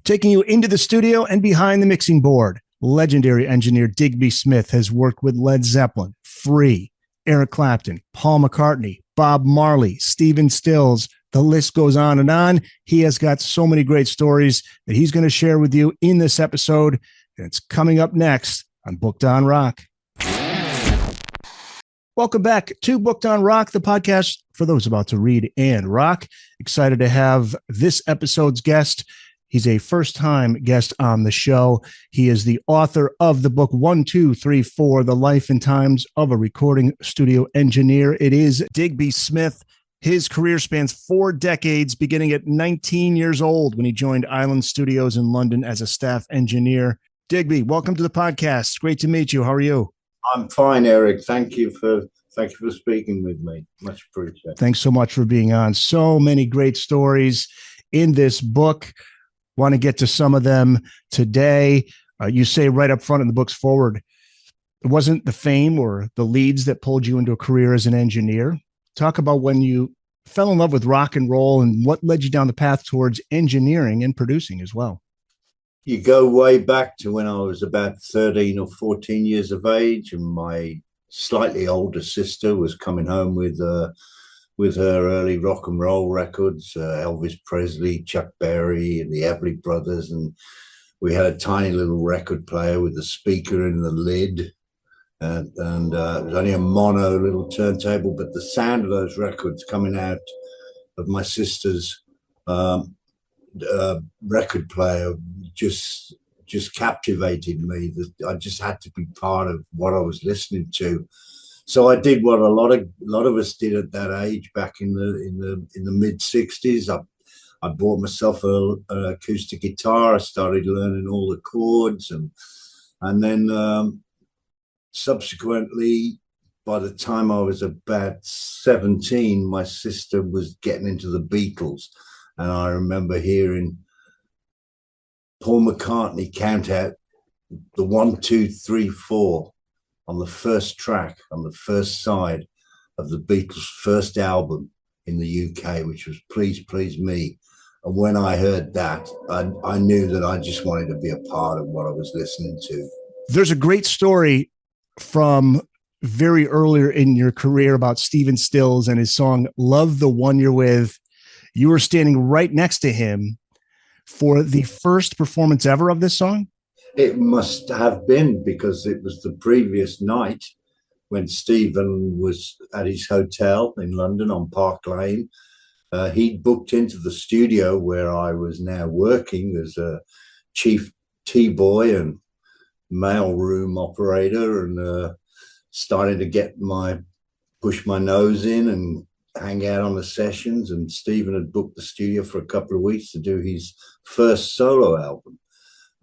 Taking you into the studio and behind the mixing board, legendary engineer Digby Smith has worked with Led Zeppelin, Free, Eric Clapton, Paul McCartney, Bob Marley, Stephen Stills. The list goes on and on. He has got so many great stories that he's going to share with you in this episode. And it's coming up next on Booked on Rock. Welcome back to Booked on Rock, the podcast for those about to read and rock. Excited to have this episode's guest. He's a first-time guest on the show. He is the author of the book 1, 2, 3, 4, The Life and Times of a Recording Studio Engineer. It is Digby Smith. His career spans 4 decades, beginning at 19 years old when he joined Island Studios in London as a staff engineer. Digby, welcome to the podcast. Great to meet you. How are you? I'm fine, Eric. Thank you for speaking with me. Much appreciated. Thanks so much for being on. So many great stories in this book. Want to get to some of them today. You say right up front in the book's forward, it wasn't the fame or the leads that pulled you into a career as an engineer. Talk about when you fell in love with rock and roll and what led you down the path towards engineering and producing as well. You go way back to when I was about 13 or 14 years of age, and my slightly older sister was coming home with her early rock and roll records, Elvis Presley, Chuck Berry, and the Everly Brothers. And we had a tiny little record player with a speaker in the lid. And it was only a mono little turntable, but the sound of those records coming out of my sister's record player just captivated me. That I just had to be part of what I was listening to. So I did what a lot of us did at that age back in the mid '60s. I bought myself an acoustic guitar. I started learning all the chords, and then subsequently, by the time I was about 17, my sister was getting into the Beatles, and I remember hearing Paul McCartney count out the 1, 2, 3, 4 on the first track, on the first side of the Beatles' first album in the UK, which was Please Please Me. And when I heard that, I knew that I just wanted to be a part of what I was listening to. There's a great story from very earlier in your career about Stephen Stills and his song, Love the One You're With. You were standing right next to him for the first performance ever of this song? It must have been, because it was the previous night when Stephen was at his hotel in London on Park Lane. He'd booked into the studio where I was now working as a chief T-boy and mailroom operator, and started to push my nose in and hang out on the sessions. And Stephen had booked the studio for a couple of weeks to do his first solo album.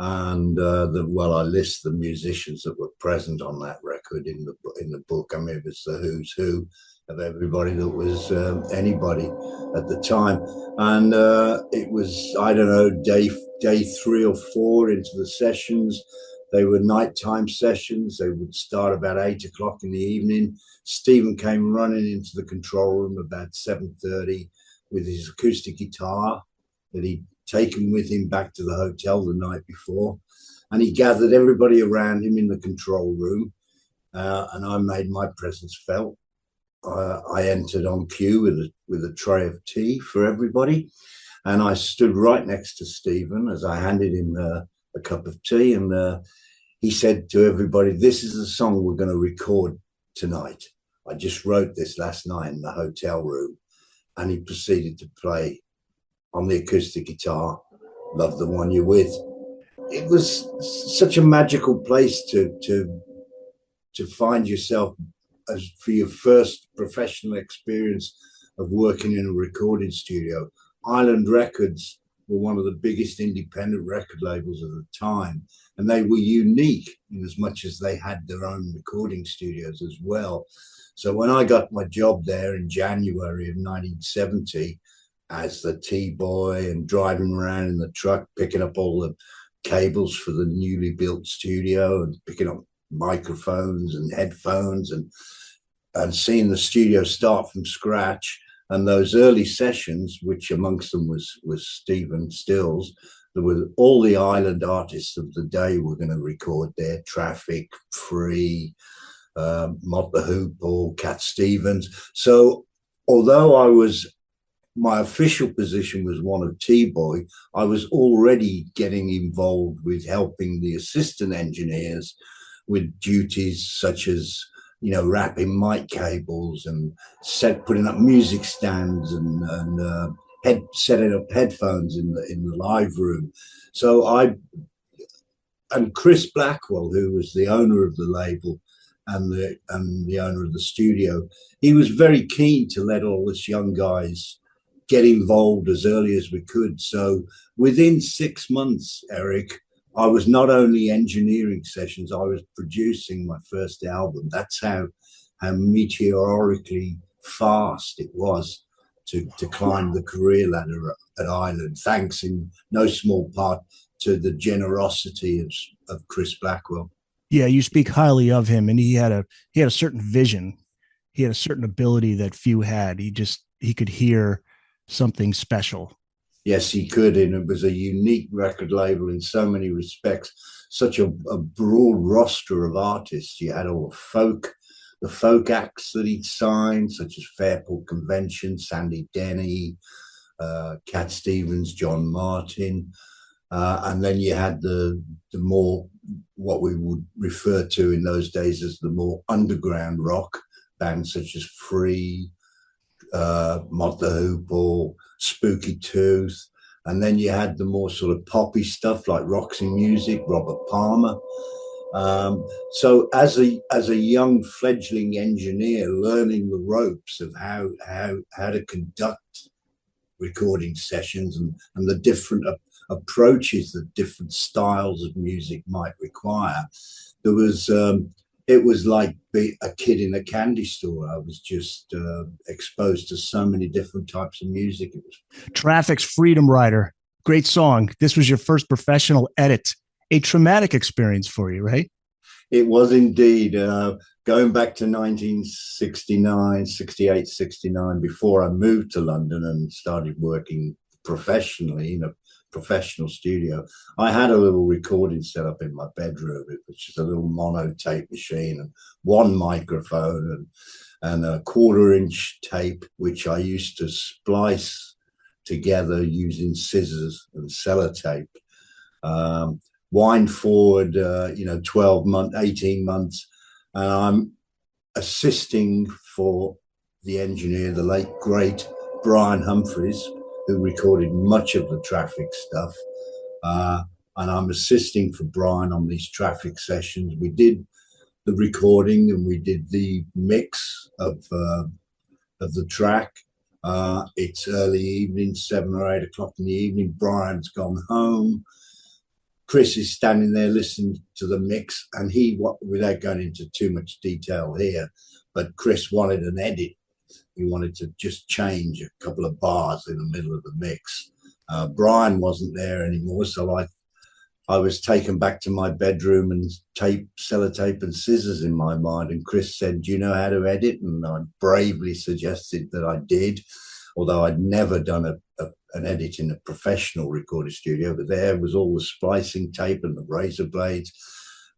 And I list the musicians that were present on that record in the book. I mean, it was the who's who of everybody that was anybody at the time. And it was, I don't know, day 3 or 4 into the sessions. They were nighttime sessions. They would start about 8 o'clock in the evening. Stephen came running into the control room about 7:30 with his acoustic guitar that he'd taken with him back to the hotel the night before. And he gathered everybody around him in the control room, and I made my presence felt. I entered on cue with a tray of tea for everybody, and I stood right next to Stephen as I handed him a cup of tea, and he said to everybody, "This is the song we're going to record tonight. I just wrote this last night in the hotel room." And he proceeded to play on the acoustic guitar, Love the One You're With. It was such a magical place to find yourself as for your first professional experience of working in a recording studio. Island Records were one of the biggest independent record labels of the time, and they were unique in as much as they had their own recording studios as well. So when I got my job there in January of 1970 as the T-boy and driving around in the truck, picking up all the cables for the newly built studio and picking up microphones and headphones and seeing the studio start from scratch, and those early sessions, which amongst them was Stephen Stills, There were all the island artists of the day were going to record there. Traffic, Free, Mott the Hoople, Cat Stevens. So although my official position was one of T-Boy, I was already getting involved with helping the assistant engineers with duties such as, wrapping mic cables and putting up music stands and setting up headphones in the live room. So and Chris Blackwell, who was the owner of the label and the owner of the studio, he was very keen to let all us young guys get involved as early as we could. So within 6 months, Eric, I was not only engineering sessions, I was producing my first album. That's how meteorically fast it was to climb the career ladder at Island, thanks in no small part to the generosity of Chris Blackwell. Yeah, you speak highly of him, and he had a certain vision. He had a certain ability that few had. He could hear something special. Yes, he could, and it was a unique record label in so many respects. Such a broad roster of artists. You had all the folk acts that he'd signed, such as Fairport Convention, Sandy Denny, Cat Stevens, John Martin, and then you had the more what we would refer to in those days as the more underground rock bands such as Free, Mott the Hoople, Spooky Tooth, and then you had the more sort of poppy stuff like Roxy Music, Robert Palmer. So as a young fledgling engineer, learning the ropes of how to conduct recording sessions and the different approaches that different styles of music might require, it was like a kid in a candy store. I was just exposed to so many different types of music. Traffic's Freedom Rider, great song. This was your first professional edit, a traumatic experience for you, right? It was indeed. Going back to 1969, 68, 69, before I moved to London and started working professionally in a professional studio, I had a little recording set up in my bedroom, which is a little mono tape machine and one microphone and a 1/4-inch tape, which I used to splice together using scissors and sellotape. Wind forward, 12 months, 18 months, and I'm assisting for the engineer, the late, great Brian Humphreys, who recorded much of the Traffic stuff. And I'm assisting for Brian on these Traffic sessions. We did the recording and we did the mix of the track. It's early evening, 7 or 8 o'clock in the evening. Brian's gone home. Chris is standing there listening to the mix, and without going into too much detail here, but Chris wanted an edit. He wanted to just change a couple of bars in the middle of the mix. Brian wasn't there anymore, so I was taken back to my bedroom and sellotape and scissors in my mind. And Chris said, "Do you know how to edit?" And I bravely suggested that I did, although I'd never done an edit in a professional recording studio. But there was all the splicing tape and the razor blades.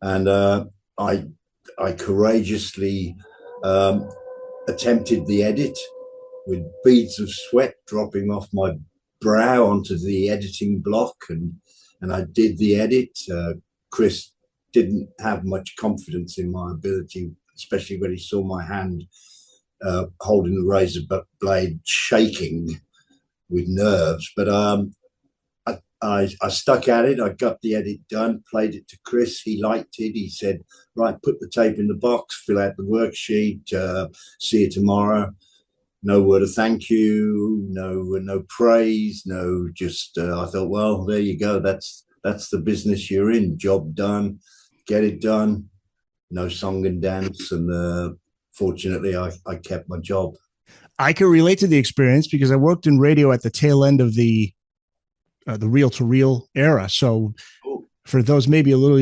And I courageously attempted the edit with beads of sweat dropping off my brow onto the editing block, and I did the edit. Chris didn't have much confidence in my ability, especially when he saw my hand holding the razor blade shaking with nerves. But I stuck at it. I got the edit done, played it to Chris. He liked it. He said, "Right, put the tape in the box, fill out the worksheet, see you tomorrow." No word of thank you, no praise, no, just I thought, well, there you go. That's the business you're in. Job done, get it done. No song and dance, and fortunately, I kept my job. I can relate to the experience because I worked in radio at the tail end of the reel-to-reel era. So for those maybe a little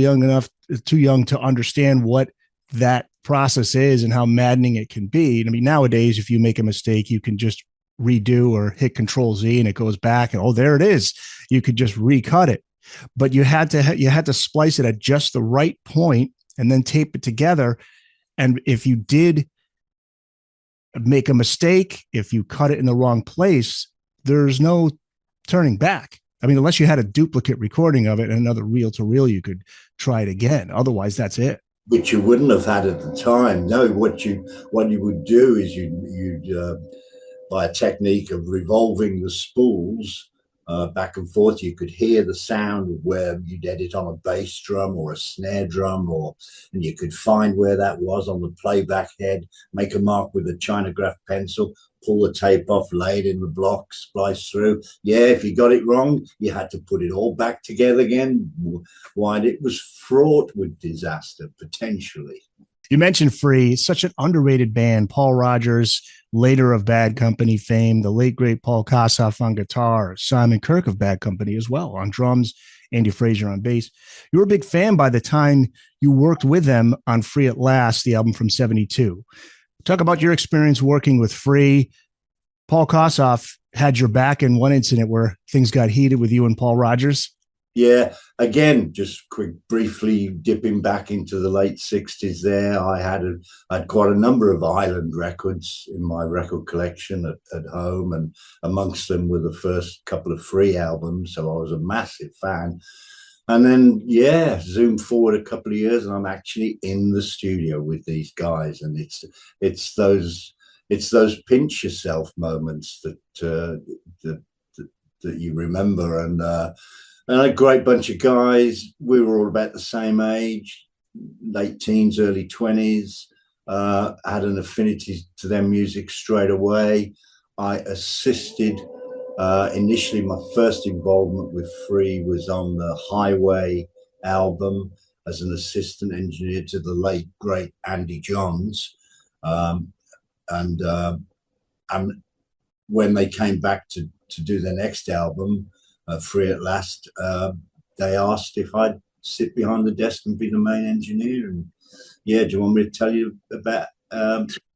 too young to understand what that process is and how maddening it can be. I mean, nowadays, if you make a mistake, you can just redo or hit Control Z and it goes back and, oh, there it is. You could just recut it. But you had to splice it at just the right point and then tape it together. And if you did make a mistake, if you cut it in the wrong place, there's no turning back. I mean, unless you had a duplicate recording of it and another reel to reel, you could try it again. Otherwise, that's it. Which you wouldn't have had at the time. No, what you would do is you'd by a technique of revolving the spools back and forth, you could hear the sound of where you'd edit on a bass drum or a snare drum, and you could find where that was on the playback head, make a mark with a Chinograph pencil, pull the tape off, lay it in the block, splice through. Yeah, if you got it wrong, you had to put it all back together again. Why, it was fraught with disaster, potentially. You mentioned Free, such an underrated band. Paul Rodgers, later of Bad Company fame, the late, great Paul Kossoff on guitar, Simon Kirke of Bad Company as well on drums, Andy Fraser on bass. You were a big fan by the time you worked with them on Free at Last, the album from 72. Talk about your experience working with Free. Paul Kossoff had your back in one incident where things got heated with you and Paul Rodgers. Yeah, again, just briefly dipping back into the late 60s there. I had quite a number of Island records in my record collection at home, and amongst them were the first couple of Free albums, so I was a massive fan. And then, yeah, zoom forward a couple of years, and I'm actually in the studio with these guys, and it's those pinch yourself moments that you remember, and a great bunch of guys. We were all about the same age, late teens, early 20s. Had an affinity to their music straight away. I assisted. Initially, my first involvement with Free was on the Highway album as an assistant engineer to the late, great Andy Johns. And when they came back to do their next album, Free at Last, they asked if I'd sit behind the desk and be the main engineer. And yeah, do you want me to tell you about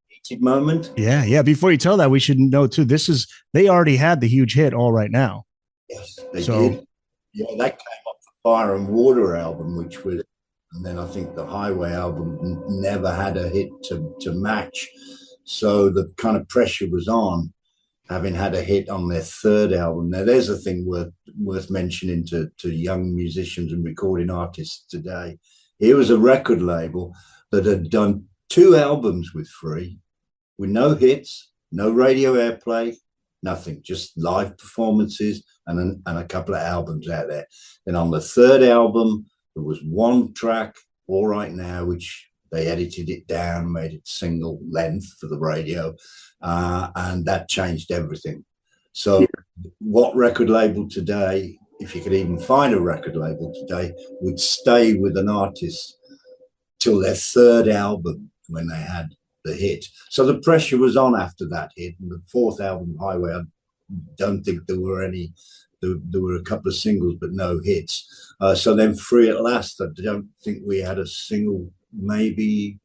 heated moment? Yeah. Before you tell that, we should know too, they already had the huge hit All Right Now. Yes, they did. Yeah, that came off the Fire and Water album, which was, and then I think the Highway album never had a hit to match. So the kind of pressure was on, having had a hit on their third album. Now, there's a thing worth mentioning to young musicians and recording artists today. Here was a record label that had done 2 albums with Free, with no hits, no radio airplay, nothing, just live performances and a couple of albums out there. Then on the third album, there was one track, All Right Now, which they edited it down, made it single length for the radio, and that changed everything. So what record label today, if you could even find a record label today, would stay with an artist till their third album when they had the hit? So the pressure was on after that hit. And the fourth album, Highway, I don't think there were any. There were a couple of singles, but no hits. So then Free at Last, I don't think we had a single. Maybe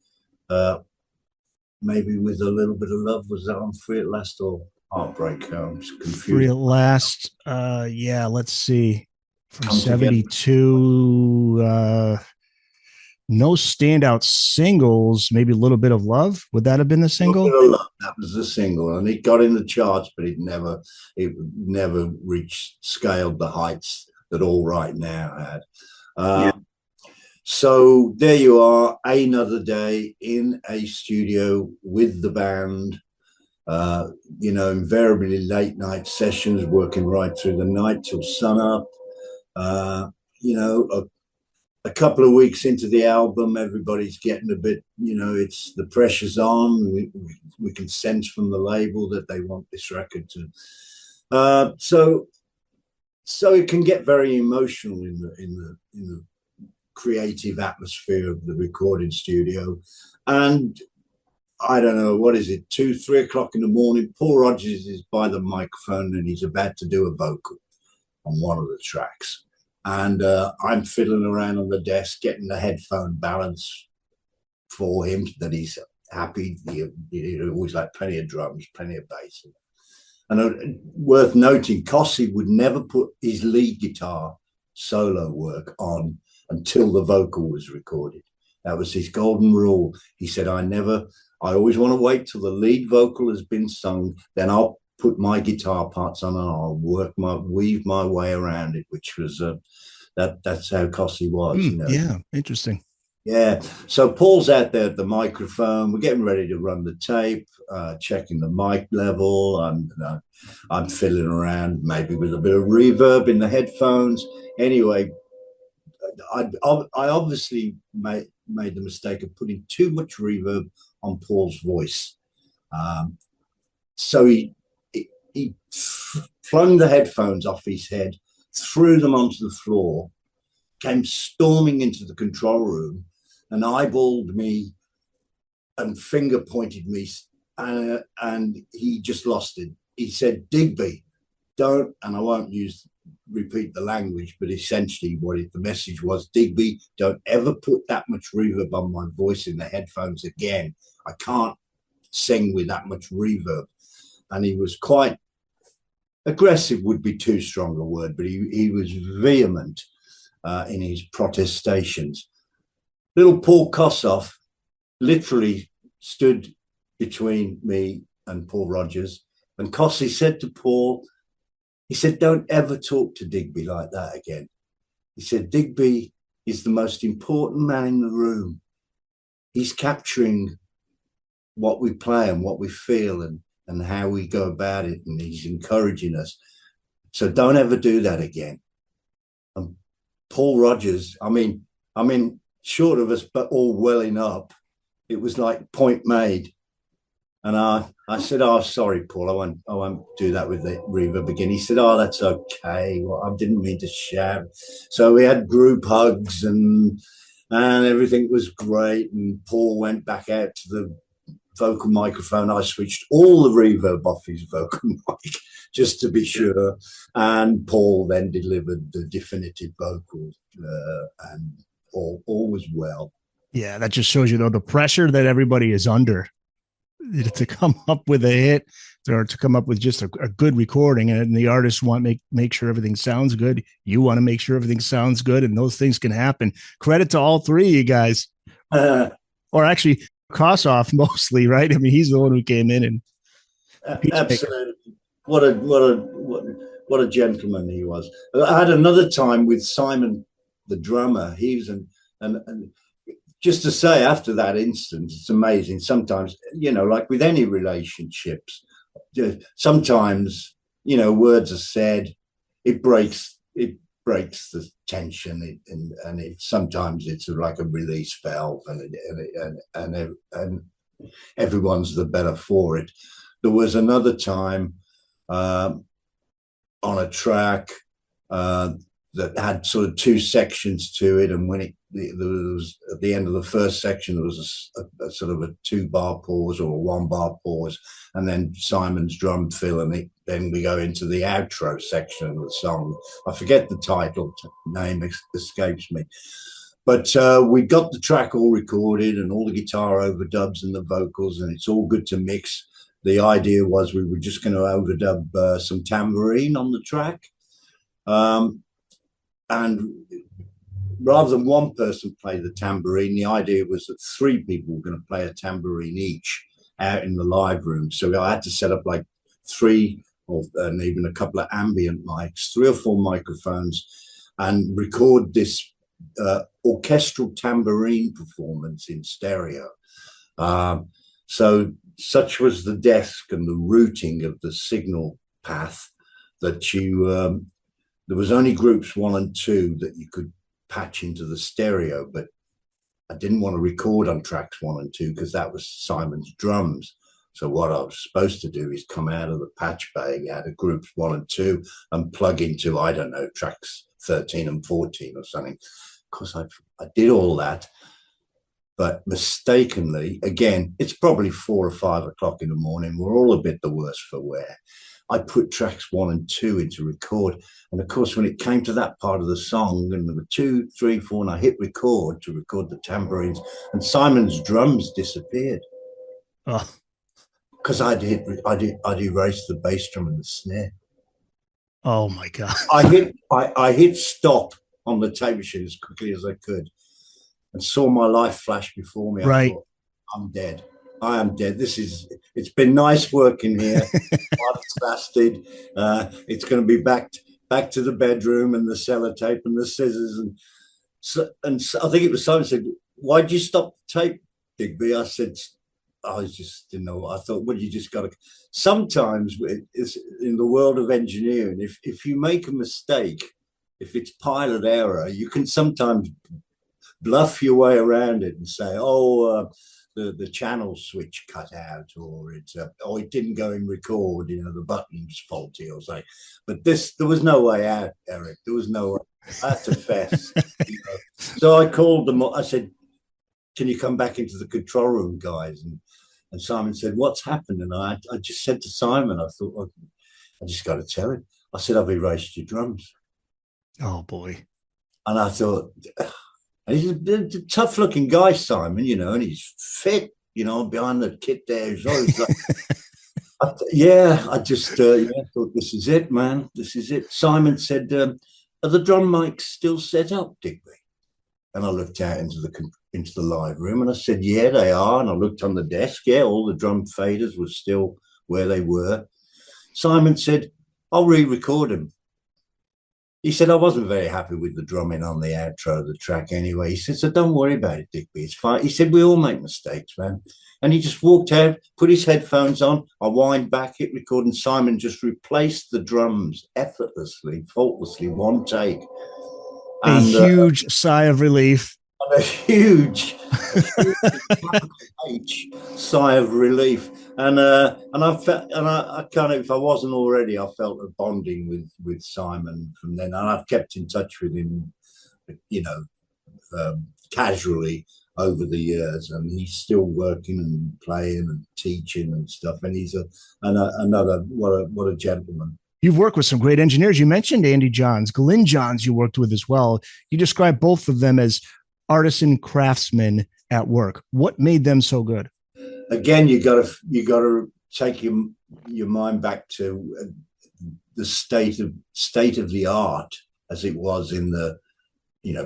With a Little Bit of Love, was that on Free at Last, or Heartbreak? I'm confused. Free at Last, yeah, let's see. From 72, no standout singles, maybe A Little Bit of Love. Would that have been the single? A Little Bit of Love, that was the single, and it got in the charts, but it never scaled the heights that All Right Now had. So there you are, another day in a studio with the band, invariably late night sessions, working right through the night till sunup. A couple of weeks into the album, everybody's getting a bit, it's the pressure's on. We can sense from the label that they want this record to. So it can get very emotional in the creative atmosphere of the recording studio. And I don't know, what is it, 2-3 o'clock in the morning, Paul Rodgers is by the microphone and he's about to do a vocal on one of the tracks, and I'm fiddling around on the desk getting the headphone balance for him, that he's happy. He always like plenty of drums, plenty of bass. And worth noting, Cossie would never put his lead guitar solo work on until the vocal was recorded. That was his golden rule. He said, I always want to wait till the lead vocal has been sung, then I'll put my guitar parts on and I'll weave my way around it, which was that's how Cossie was, you know. Yeah, interesting. Yeah. So Paul's out there at the microphone. We're getting ready to run the tape, checking the mic level. I'm fiddling around, maybe with a bit of reverb in the headphones. Anyway, I obviously made the mistake of putting too much reverb on Paul's voice. So he flung the headphones off his head, threw them onto the floor, came storming into the control room and eyeballed me and finger pointed me, and he just lost it. He said, Digby, don't, and I won't repeat the language, but essentially the message was, Digby, don't ever put that much reverb on my voice in the headphones again. I can't sing with that much reverb. And he was quite aggressive, would be too strong a word, but he was vehement in his protestations. Little Paul Kossoff literally stood between me and Paul Rodgers, and Cossie said to Paul, he said, don't ever talk to Digby like that again. He said, Digby is the most important man in the room. He's capturing what we play and what we feel and how we go about it, and he's encouraging us. So don't ever do that again. And Paul Rodgers, I mean, short of us, but all welling up, it was like point made. And I said, oh, sorry, Paul, I won't do that with the reverb again. He said, oh, that's okay. Well, I didn't mean to shout. So we had group hugs and everything was great. And Paul went back out to the vocal microphone. I switched all the reverb off his vocal mic just to be sure. And Paul then delivered the definitive vocal, and all was well. Yeah, that just shows you, though, the pressure that everybody is under to come up with a hit or to come up with just a good recording. And the artists want to make sure everything sounds good. You want to make sure everything sounds good, and those things can happen. Credit to all three of you guys. Or actually Kossoff mostly, right? I mean, he's the one who came in and absolutely. What a gentleman he was. I had another time with Simon, the drummer. He was and just to say, after that instance, it's amazing. Sometimes, like with any relationships, sometimes, words are said, it breaks the tension, and sometimes it's like a release valve, and everyone's the better for it. There was another time on a track that had sort of two sections to it, and when there was at the end of the first section, there was a sort of a 2-bar pause or a 1-bar pause, and then Simon's drum fill, and then we go into the outro section of the song. I forget the title, name escapes me, but we got the track all recorded and all the guitar overdubs and the vocals, and it's all good to mix. The idea was we were just going to overdub some tambourine on the track. And rather than one person play the tambourine, the idea was that 3 people were going to play a tambourine each out in the live room. So I had to set up like 3 and even a couple of ambient mics, 3 or 4 microphones, and record this orchestral tambourine performance in stereo. So such was the desk and the routing of the signal path that there was only groups 1 and 2 that you could patch into the stereo, but I didn't want to record on tracks 1 and 2 because that was Simon's drums. So what I was supposed to do is come out of the patch bay out of groups 1 and 2 and plug into, I don't know, tracks 13 and 14 or something. Of course, I did all that, but mistakenly, again, it's probably 4 or 5 o'clock in the morning. We're all a bit the worse for wear. I put tracks 1 and 2 into record. And of course, when it came to that part of the song, and there were 2, 3, 4, and I hit record to record the tambourines, and Simon's drums disappeared. Oh. because I'd erased the bass drum and the snare. Oh my God. I hit stop on the tape machine as quickly as I could and saw my life flash before me. Right. I thought, I'm dead. I am dead. It's been nice working here. It's lasted. It's going to be back to the bedroom and the sellotape and the scissors. And I think it was Simon said, why did you stop the tape, Digby? I said, I just didn't know. I thought, well, you just got to. Sometimes it's in the world of engineering. If you make a mistake, if it's pilot error, you can sometimes bluff your way around it and say, the channel switch cut out, or it didn't go in record. The button's faulty, or something. But there was no way out, Eric. There was no way. I had to fess. So I called them. I said, can you come back into the control room, guys? And Simon said, what's happened? And I just said to Simon, I thought, well, I just got to tell him. I said, I've erased your drums. Oh, boy. And I thought, and he's a tough looking guy, Simon, and he's fit, behind the kit there. He's always like, I just thought, this is it, man. This is it. Simon said, are the drum mics still set up, Digby? And I looked out into the live room and I said, yeah, they are. And I looked on the desk. Yeah, all the drum faders were still where they were. Simon said, I'll re-record them. He said, I wasn't very happy with the drumming on the outro of the track anyway. He said, so don't worry about it, Digby. It's fine. He said, we all make mistakes, man. And he just walked out, put his headphones on. I wind back, hit record, and Simon just replaced the drums effortlessly, faultlessly, one take. A huge sigh of relief. A huge sigh of relief, and I felt, and I kind of, if I wasn't already, I felt a bonding with Simon from then, and I've kept in touch with him, casually over the years, and he's still working and playing and teaching and stuff, and he's another what a gentleman. You've worked with some great engineers. You mentioned Andy Johns, Glyn Johns you worked with as well. You described both of them as artisan craftsmen at work. What made them so good? Again, you got to take your mind back to the state of the art as it was in the,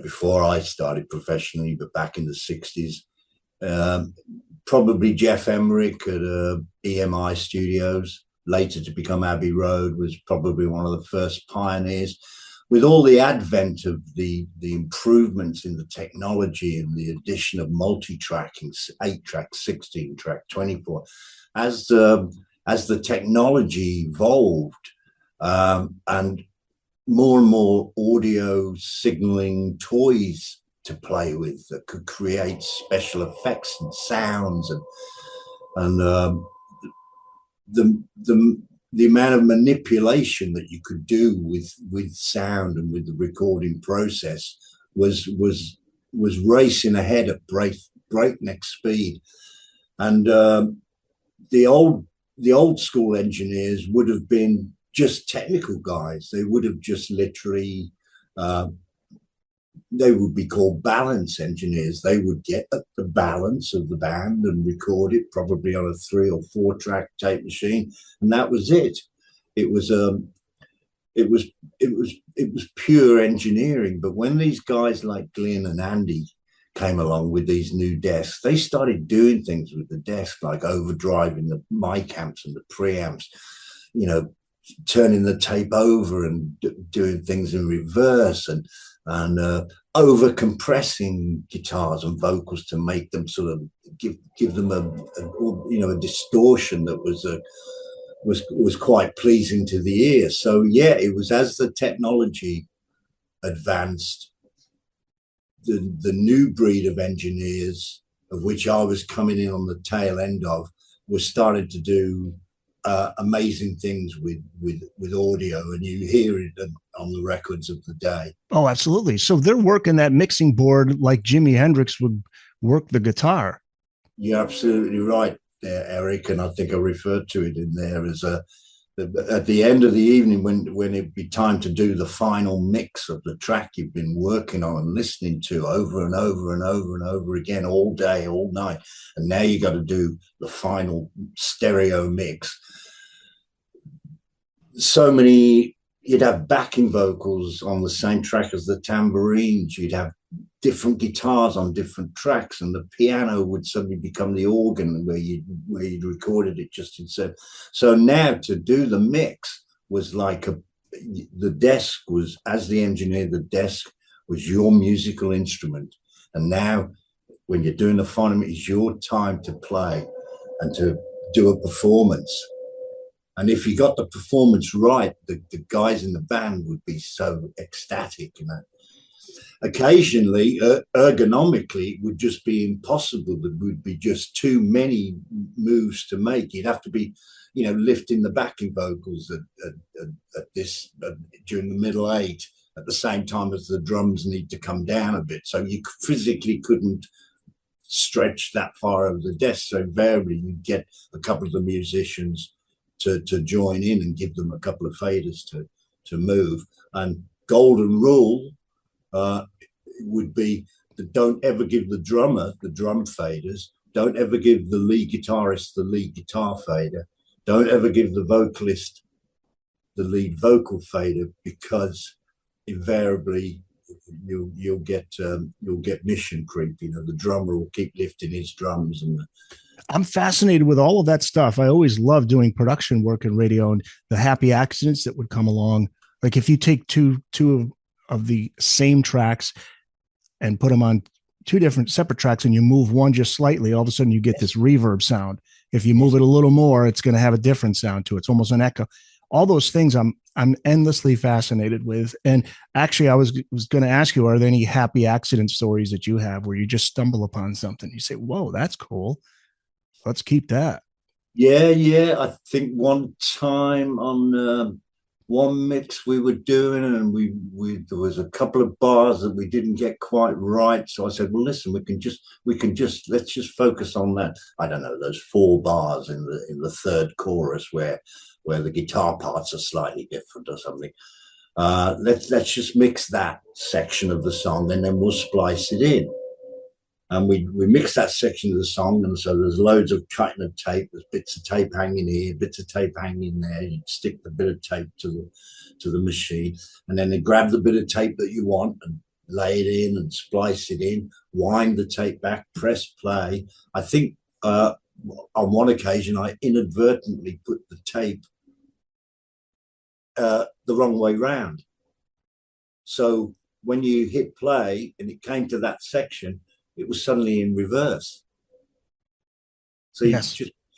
before I started professionally, but back in the 60s. Probably Jeff Emmerich at EMI Studios, later to become Abbey Road, was probably one of the first pioneers. With all the advent of the improvements in the technology and the addition of multi-tracking, 8-track, 16-track, 24, as the technology evolved, and more audio signaling toys to play with that could create special effects and sounds, and the amount of manipulation that you could do with sound and with the recording process was racing ahead at breakneck speed. And the old school engineers would have been just technical guys. They would have just literally, they would be called balance engineers. They would get at the balance of the band and record it probably on a 3 or 4 track tape machine, and that was it. It was pure engineering. But when these guys like Glyn and Andy came along with these new desks, they started doing things with the desk, like overdriving the mic amps and the preamps, turning the tape over and doing things in reverse, and over compressing guitars and vocals to make them sort of give them a distortion that was quite pleasing to the ear. So yeah, it was as the technology advanced, the new breed of engineers, of which I was coming in on the tail end of, was starting to do amazing things with audio, and you hear it on the records of the day. Oh, absolutely. So they're working that mixing board like Jimi Hendrix would work the guitar. You're absolutely right there, Eric, and I think I referred to it in there as At the end of the evening, when it'd be time to do the final mix of the track you've been working on and listening to over and over and over and over again all day, all night, and now you got to do the final stereo mix. So many, you'd have backing vocals on the same track as the tambourines. You'd have different guitars on different tracks, and the piano would suddenly become the organ where you'd recorded it just instead. So now to do the mix was like the desk was, as the engineer, the desk was your musical instrument. And now when you're doing the final mix, it's your time to play and to do a performance. And if you got the performance right, the guys in the band would be so ecstatic, you know. Occasionally, ergonomically, it would just be impossible. There would be just too many moves to make. You'd have to be, you know, lifting the backing vocals during the middle eight at the same time as the drums need to come down a bit. So you physically couldn't stretch that far over the desk. So invariably, you'd get a couple of the musicians to join in and give them a couple of faders to move. And golden rule would be that don't ever give the drummer the drum faders, don't ever give the lead guitarist the lead guitar fader, don't ever give the vocalist the lead vocal fader, because invariably you'll get mission creep. You know, the drummer will keep lifting his drums. And I'm fascinated with all of that stuff. I always love doing production work in radio and the happy accidents that would come along. Like if you take two of the same tracks and put them on two different separate tracks and you move one just slightly, all of a sudden you get this reverb sound. If you move it a little more, it's going to have a different sound to it. It's almost an echo. All those things I'm endlessly fascinated with. And actually, I was going to ask you, are there any happy accident stories that you have where you just stumble upon something? You say, whoa, that's cool. Let's keep that. Yeah. I think one time on one mix we were doing, and we there was a couple of bars that we didn't get quite right. So I said, well, listen, let's just focus on that. I don't know, those 4 bars in the third chorus where the guitar parts are slightly different or something. Let's just mix that section of the song, and then we'll splice it in. And we mix that section of the song, and so there's loads of cutting of tape. There's bits of tape hanging here, bits of tape hanging there. You stick the bit of tape to the machine, and then they grab the bit of tape that you want and lay it in and splice it in, wind the tape back, press play. I think on one occasion I inadvertently put the tape the wrong way round. So when you hit play and it came to that section, it was suddenly in reverse. So you just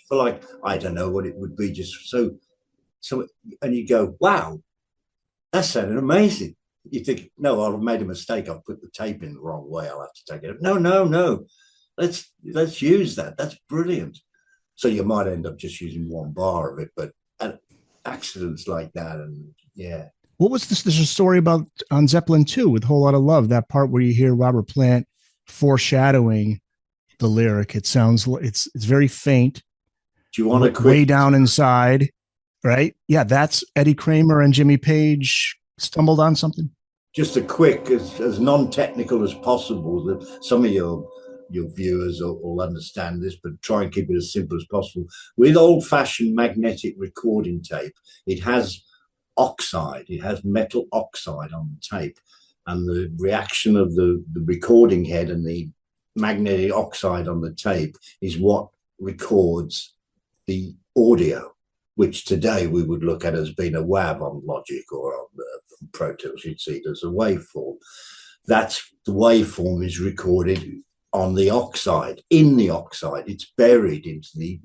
feel like, I don't know what it would be, just so, and you go, wow, that sounded amazing. You think, no, I've made a mistake. I've put the tape in the wrong way. I'll have to take it up. No. Let's use that. That's brilliant. So you might end up just using one bar of it, but accidents like that, and yeah. What was this? There's a story about on Zeppelin 2 with Whole Lotta Love, that part where you hear Robert Plant foreshadowing the lyric. It sounds, it's very faint. Do you want to way down inside, right? Yeah, that's Eddie Kramer and Jimmy Page stumbled on something. Just a quick, as non-technical as possible, that some of your viewers will understand this, but try and keep it as simple as possible. With old-fashioned magnetic recording tape, it has oxide. It has metal oxide on the tape, and the reaction of the recording head and the magnetic oxide on the tape is what records the audio, which today we would look at as being a WAV on Logic or on Pro Tools. You'd see it as a waveform. That's the waveform is recorded on the oxide, in the oxide. It's buried into the,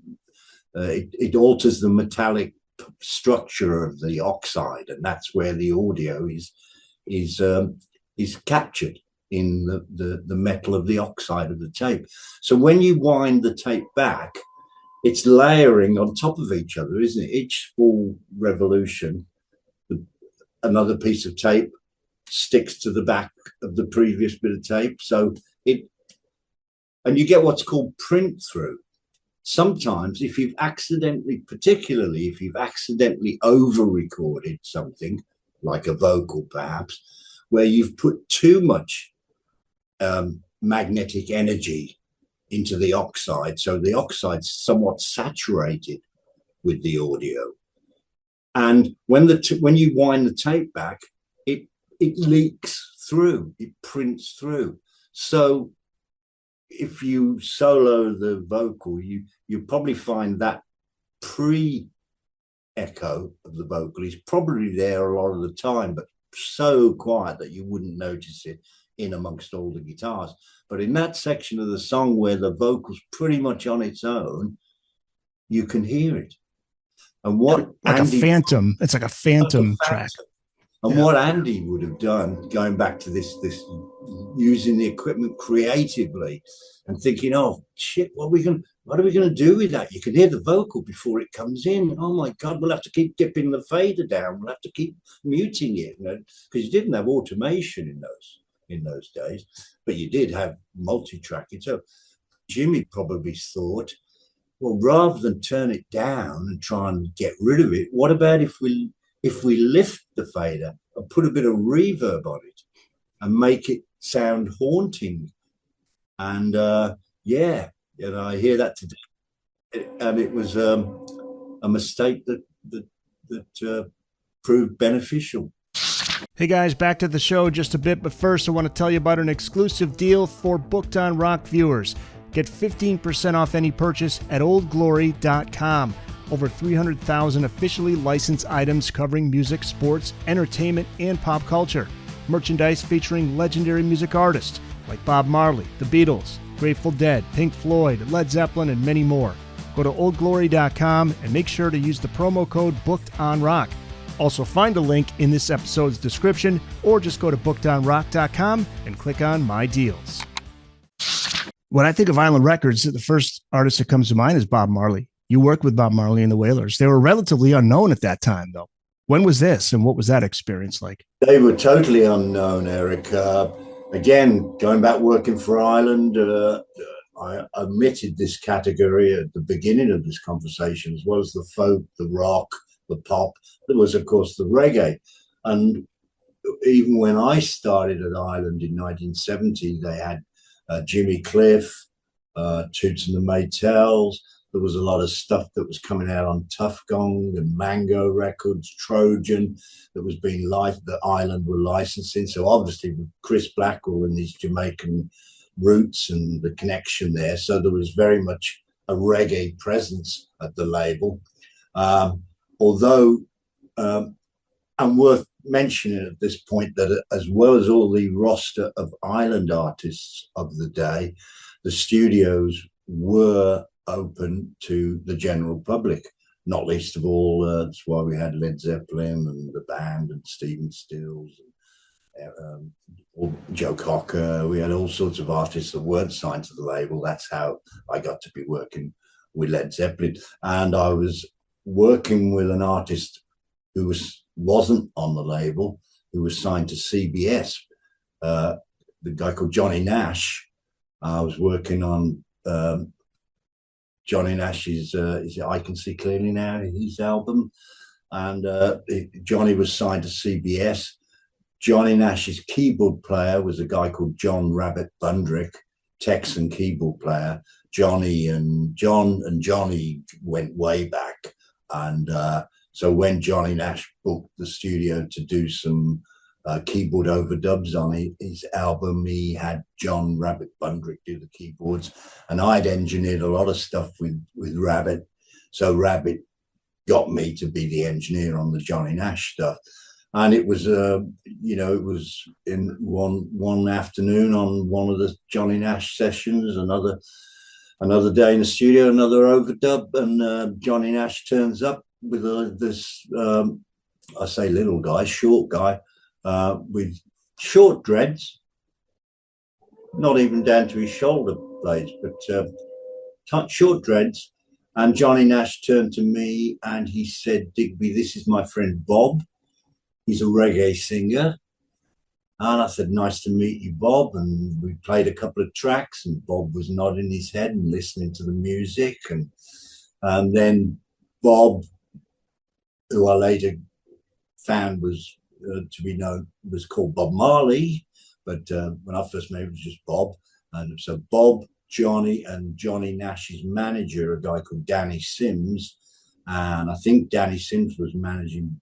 it alters the metallic structure of the oxide, and that's where the audio is captured in the metal of the oxide of the tape. So when you wind the tape back, it's layering on top of each other, isn't it? Each full revolution, another piece of tape sticks to the back of the previous bit of tape. So and you get what's called print through. sometimes if you've accidentally, particularly if you've accidentally over-recorded something, like a vocal perhaps, where you've put too much magnetic energy into the oxide, so the oxide's somewhat saturated with the audio. And when you wind the tape back, it leaks through, it prints through. So if you solo the vocal, you probably find that pre-echo of the vocal is probably there a lot of the time, but so quiet that you wouldn't notice it in amongst all the guitars. But in that section of the song where the vocal's pretty much on its own, you can hear it. And what like Andy, a phantom, it's like a phantom track. And what Andy would have done, going back to this using the equipment creatively and thinking, oh shit, what are we going to do with that? You can hear the vocal before it comes in. Oh my God, we'll have to keep dipping the fader down. We'll have to keep muting it, because you didn't have automation in those days, but you did have multi-tracking. So Jimmy probably thought, well, rather than turn it down and try and get rid of it, what about if we lift the fader and put a bit of reverb on it and make it sound haunting? And I hear that today, and it was a mistake that proved beneficial. Hey guys, back to the show just a bit, but first I want to tell you about an exclusive deal for Booked on Rock viewers. Get 15% off any purchase at oldglory.com. Over 300,000 officially licensed items covering music, sports, entertainment, and pop culture. Merchandise featuring legendary music artists like Bob Marley, The Beatles, Grateful Dead, Pink Floyd, Led Zeppelin, and many more. Go to oldglory.com and make sure to use the promo code BOOKEDONROCK. Also find a link in this episode's description, or just go to bookedonrock.com and click on My Deals. When I think of Island Records, the first artist that comes to mind is Bob Marley. You worked with Bob Marley and the Wailers. They were relatively unknown at that time, though. When was this, and what was that experience like? They were totally unknown, Eric. Again, going back working for Island, I omitted this category at the beginning of this conversation, as well as the folk, the rock, the pop. There was, of course, the reggae. And even when I started at Island in 1970, they had Jimmy Cliff, Toots and the Maytals. There was a lot of stuff that was coming out on Tough Gong and Mango Records, Trojan, that was being that Island were licensing. So obviously with Chris Blackwell and these Jamaican roots and the connection there. So there was very much a reggae presence at the label. Although, and worth mentioning at this point that as well as all the roster of Island artists of the day, the studios were open to the general public, not least of all, that's why we had Led Zeppelin and the band and Stephen Stills and Joe Cocker. We had all sorts of artists that weren't signed to the label. That's how I got to be working with Led Zeppelin. And I was working with an artist who wasn't on the label, who was signed to CBS, the guy called Johnny Nash. I was working on Johnny Nash's I Can See Clearly Now, his album. And Johnny was signed to CBS. Johnny Nash's keyboard player was a guy called John Rabbit Bundrick, Texan keyboard player. John and Johnny went way back. And so when Johnny Nash booked the studio to do some keyboard overdubs on his album, he had John Rabbit Bundrick do the keyboards, and I'd engineered a lot of stuff with Rabbit. So Rabbit got me to be the engineer on the Johnny Nash stuff. And it was, it was in one afternoon on one of the Johnny Nash sessions, another day in the studio, another overdub, and Johnny Nash turns up with this, I say little guy, short guy, with short dreads, not even down to his shoulder blades, but short dreads. And Johnny Nash turned to me and he said, "Digby, this is my friend Bob. He's a reggae singer, And I said, nice to meet you, Bob. And we played a couple of tracks, and Bob was nodding his head and listening to the music. And then Bob, who I later found was to be known, was called Bob Marley. But when I first met him, it was just Bob. And so Bob, Johnny, and Johnny Nash's manager, a guy called Danny Sims. And I think Danny Sims was managing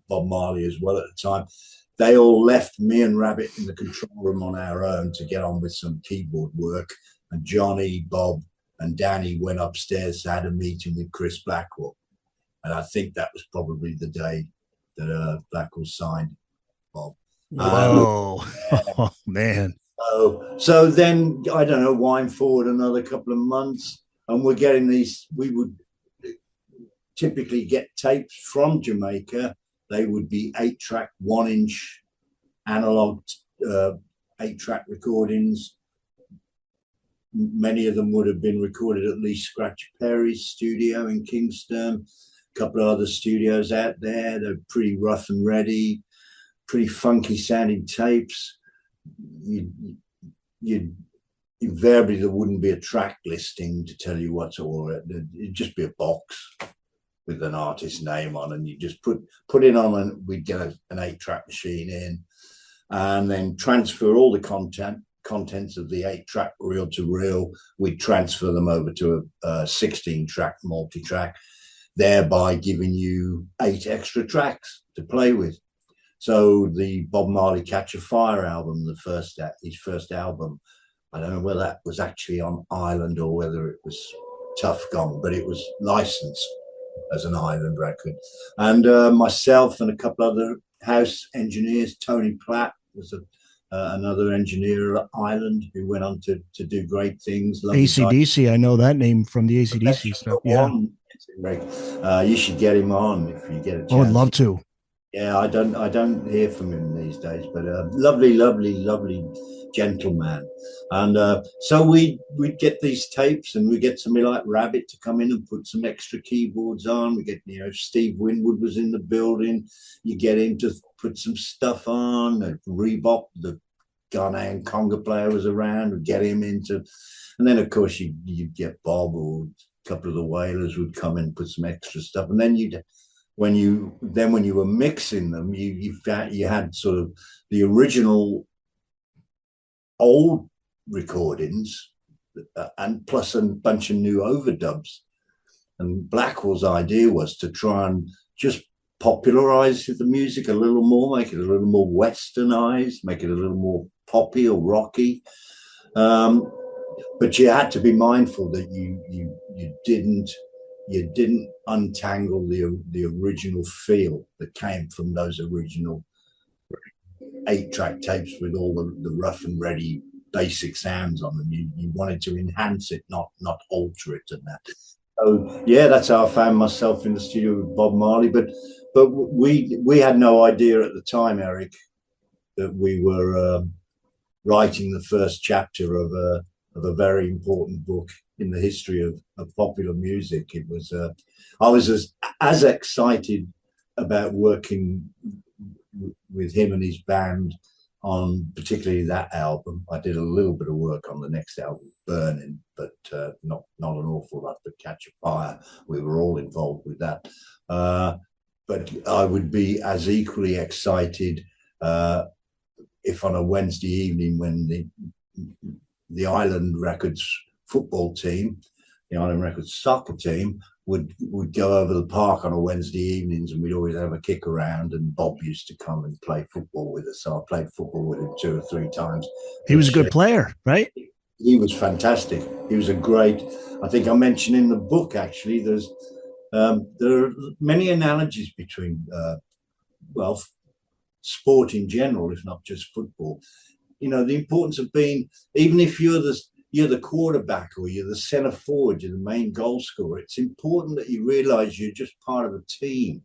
Bob Marley as well at the time. They all left me and Rabbit in the control room on our own to get on with some keyboard work. And Johnny, Bob, and Danny went upstairs to have a meeting with Chris Blackwell. And I think that was probably the day that Blackwell signed Bob. Whoa. Oh, man. So then, I don't know, wind forward another couple of months, and we're getting these, we would typically get tapes from Jamaica. They would be 8-track, 1-inch analog 8-track recordings. Many of them would have been recorded at least Scratch Perry's studio in Kingston. A couple of other studios out there. They're pretty rough and ready, pretty funky sounding tapes. You'd invariably, there wouldn't be a track listing to tell you what's all. It'd just be a box with an artist's name on, and you just put it on, and we'd get an 8-track machine in, and then transfer all the contents of the 8-track reel to reel. We'd transfer them over to a 16-track multi-track, thereby giving you 8 extra tracks to play with. So the Bob Marley Catch a Fire album, his first album, I don't know whether that was actually on Island or whether it was Tough Gong, but it was licensed as an Island record. And myself and a couple other house engineers, Tony Platt was another engineer at Island who went on to do great things. AC/DC, I know that name from the AC/DC stuff. Yeah. You should get him on if you get a chance. I would love to. Yeah, I don't hear from him these days, but lovely gentleman. And so we'd get these tapes, and we get somebody like Rabbit to come in and put some extra keyboards on. We get, Steve Winwood was in the building. You get him to put some stuff on. Reebok, the Ghanaian conga player, was around. We get him into, and then of course you'd get Bob, or a couple of the Wailers would come in and put some extra stuff, and then when you were mixing them, you had sort of the original old recordings, and plus a bunch of new overdubs. And Blackwell's idea was to try and just popularize the music a little more, make it a little more westernized, make it a little more poppy or rocky. But you had to be mindful that you didn't untangle the original feel that came from those original 8-track tapes with all the rough and ready basic sounds on them. You wanted to enhance it, not alter it, and that. So yeah, that's how I found myself in the studio with Bob Marley. But we had no idea at the time, Eric, that we were writing the first chapter of a very important book in the history of popular music. It was I was as excited about working with him and his band on particularly that album. I did a little bit of work on the next album, Burning, but not an awful lot. But Catch a Fire, we were all involved with that. But I would be as equally excited if on a Wednesday evening, when the Island Records football team, the Island Records soccer team, would go over the park on a Wednesday evenings, and we'd always have a kick around, and Bob used to come and play football with us. So I played football with him 2 or 3 times. He was a good player, right? He was fantastic. He was a great, I think I mentioned in the book, actually, there are many analogies between, sport in general, if not just football. The importance of being, even if you're the quarterback or you're the center forward, you're the main goal scorer, it's important that you realize you're just part of a team,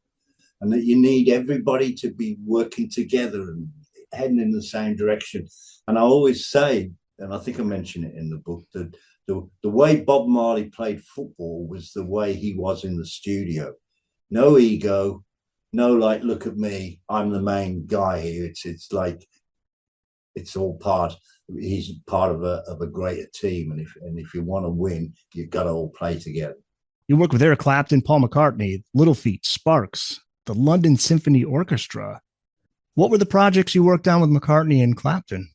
and that you need everybody to be working together and heading in the same direction. And I always say, and I think I mentioned it in the book, that the way Bob Marley played football was the way he was in the studio. No ego, no, like, look at me, I'm the main guy here. It's like it's all part. He's part of a greater team, and if you want to win, you've got to all play together. You work with Eric Clapton, Paul McCartney, Little Feat, Sparks, the London Symphony Orchestra. What were the projects you worked on with McCartney and Clapton?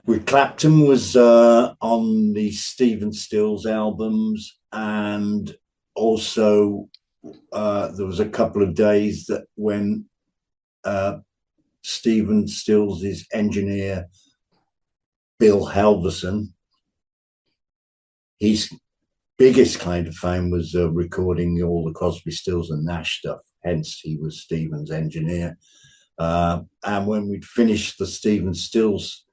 With Clapton was on the Stephen Stills albums, and also there was a couple of days that when Stephen Stills' engineer Bill Halverson, his biggest claim to fame was recording all the Crosby, Stills and Nash stuff. Hence, he was Stephen's engineer. And when we'd finished the Stephen Stills,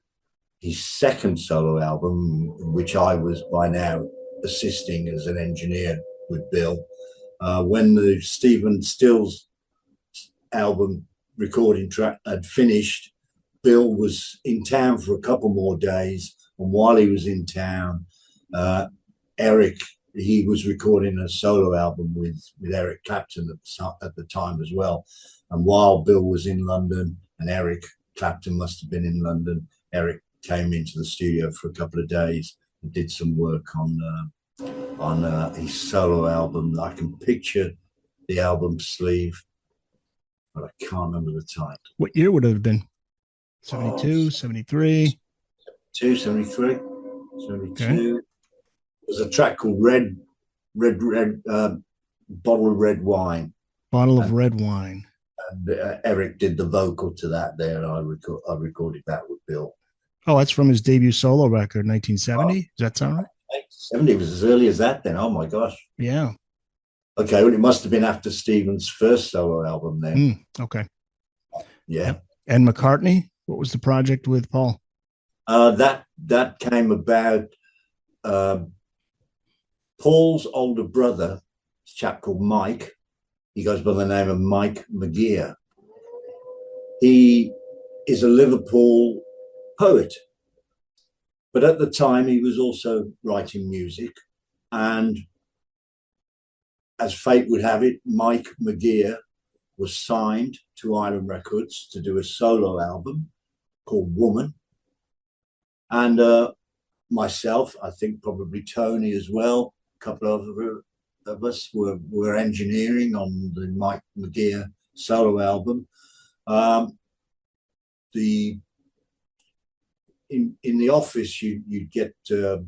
his second solo album, which I was by now assisting as an engineer with Bill, when the Stephen Stills album recording track had finished, Bill was in town for a couple more days, and while he was in town, Eric, he was recording a solo album with Eric Clapton at the time as well. And while Bill was in London, and Eric Clapton must have been in London, Eric came into the studio for a couple of days and did some work on his solo album. I can picture the album sleeve, but I can't remember the title. What year would it have been? 72, 73? 73. 72. Okay. There's a track called Red Bottle of Red Wine. Bottle of Red Wine. And Eric did the vocal to that there, and I recorded that with Bill. Oh, that's from his debut solo record, 1970? Does that sound right? 1970 was as early as that then. Oh, my gosh. Yeah. Okay, well, it must have been after Stephen's first solo album then. Okay. Yeah. Yep. And McCartney? What was the project with Paul? That came about. Paul's older brother, a chap called Mike, he goes by the name of Mike McGear. He is a Liverpool poet, but at the time he was also writing music. And as fate would have it, Mike McGear was signed to Island Records to do a solo album called Woman. And myself, I think probably Tony as well, a couple of us were engineering on the Mike McGear solo album. In the office, you'd get the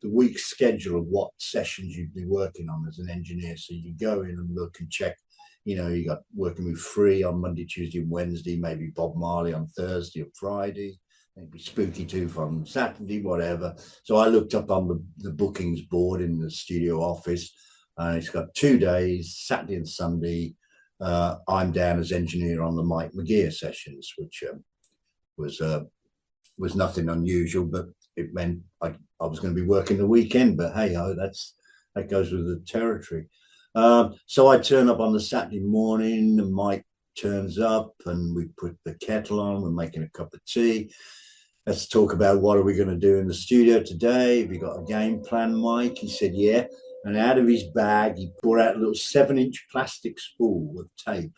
week's schedule of what sessions you'd be working on as an engineer. So you go in and look and check. You know, you got working with Free on Monday, Tuesday, and Wednesday, maybe Bob Marley on Thursday or Friday, maybe Spooky Tooth on Saturday, whatever. So I looked up on the bookings board in the studio office, and it's got 2 days, Saturday and Sunday. I'm down as engineer on the Mike McGear sessions, which was nothing unusual, but it meant I was going to be working the weekend. But hey, that goes with the territory. So I turn up on the Saturday morning, and Mike turns up, and we put the kettle on. We're making a cup of tea. Let's talk about what are we going to do in the studio today. Have you got a game plan, Mike? He said, yeah. And out of his bag, he brought out a little 7-inch plastic spool of tape.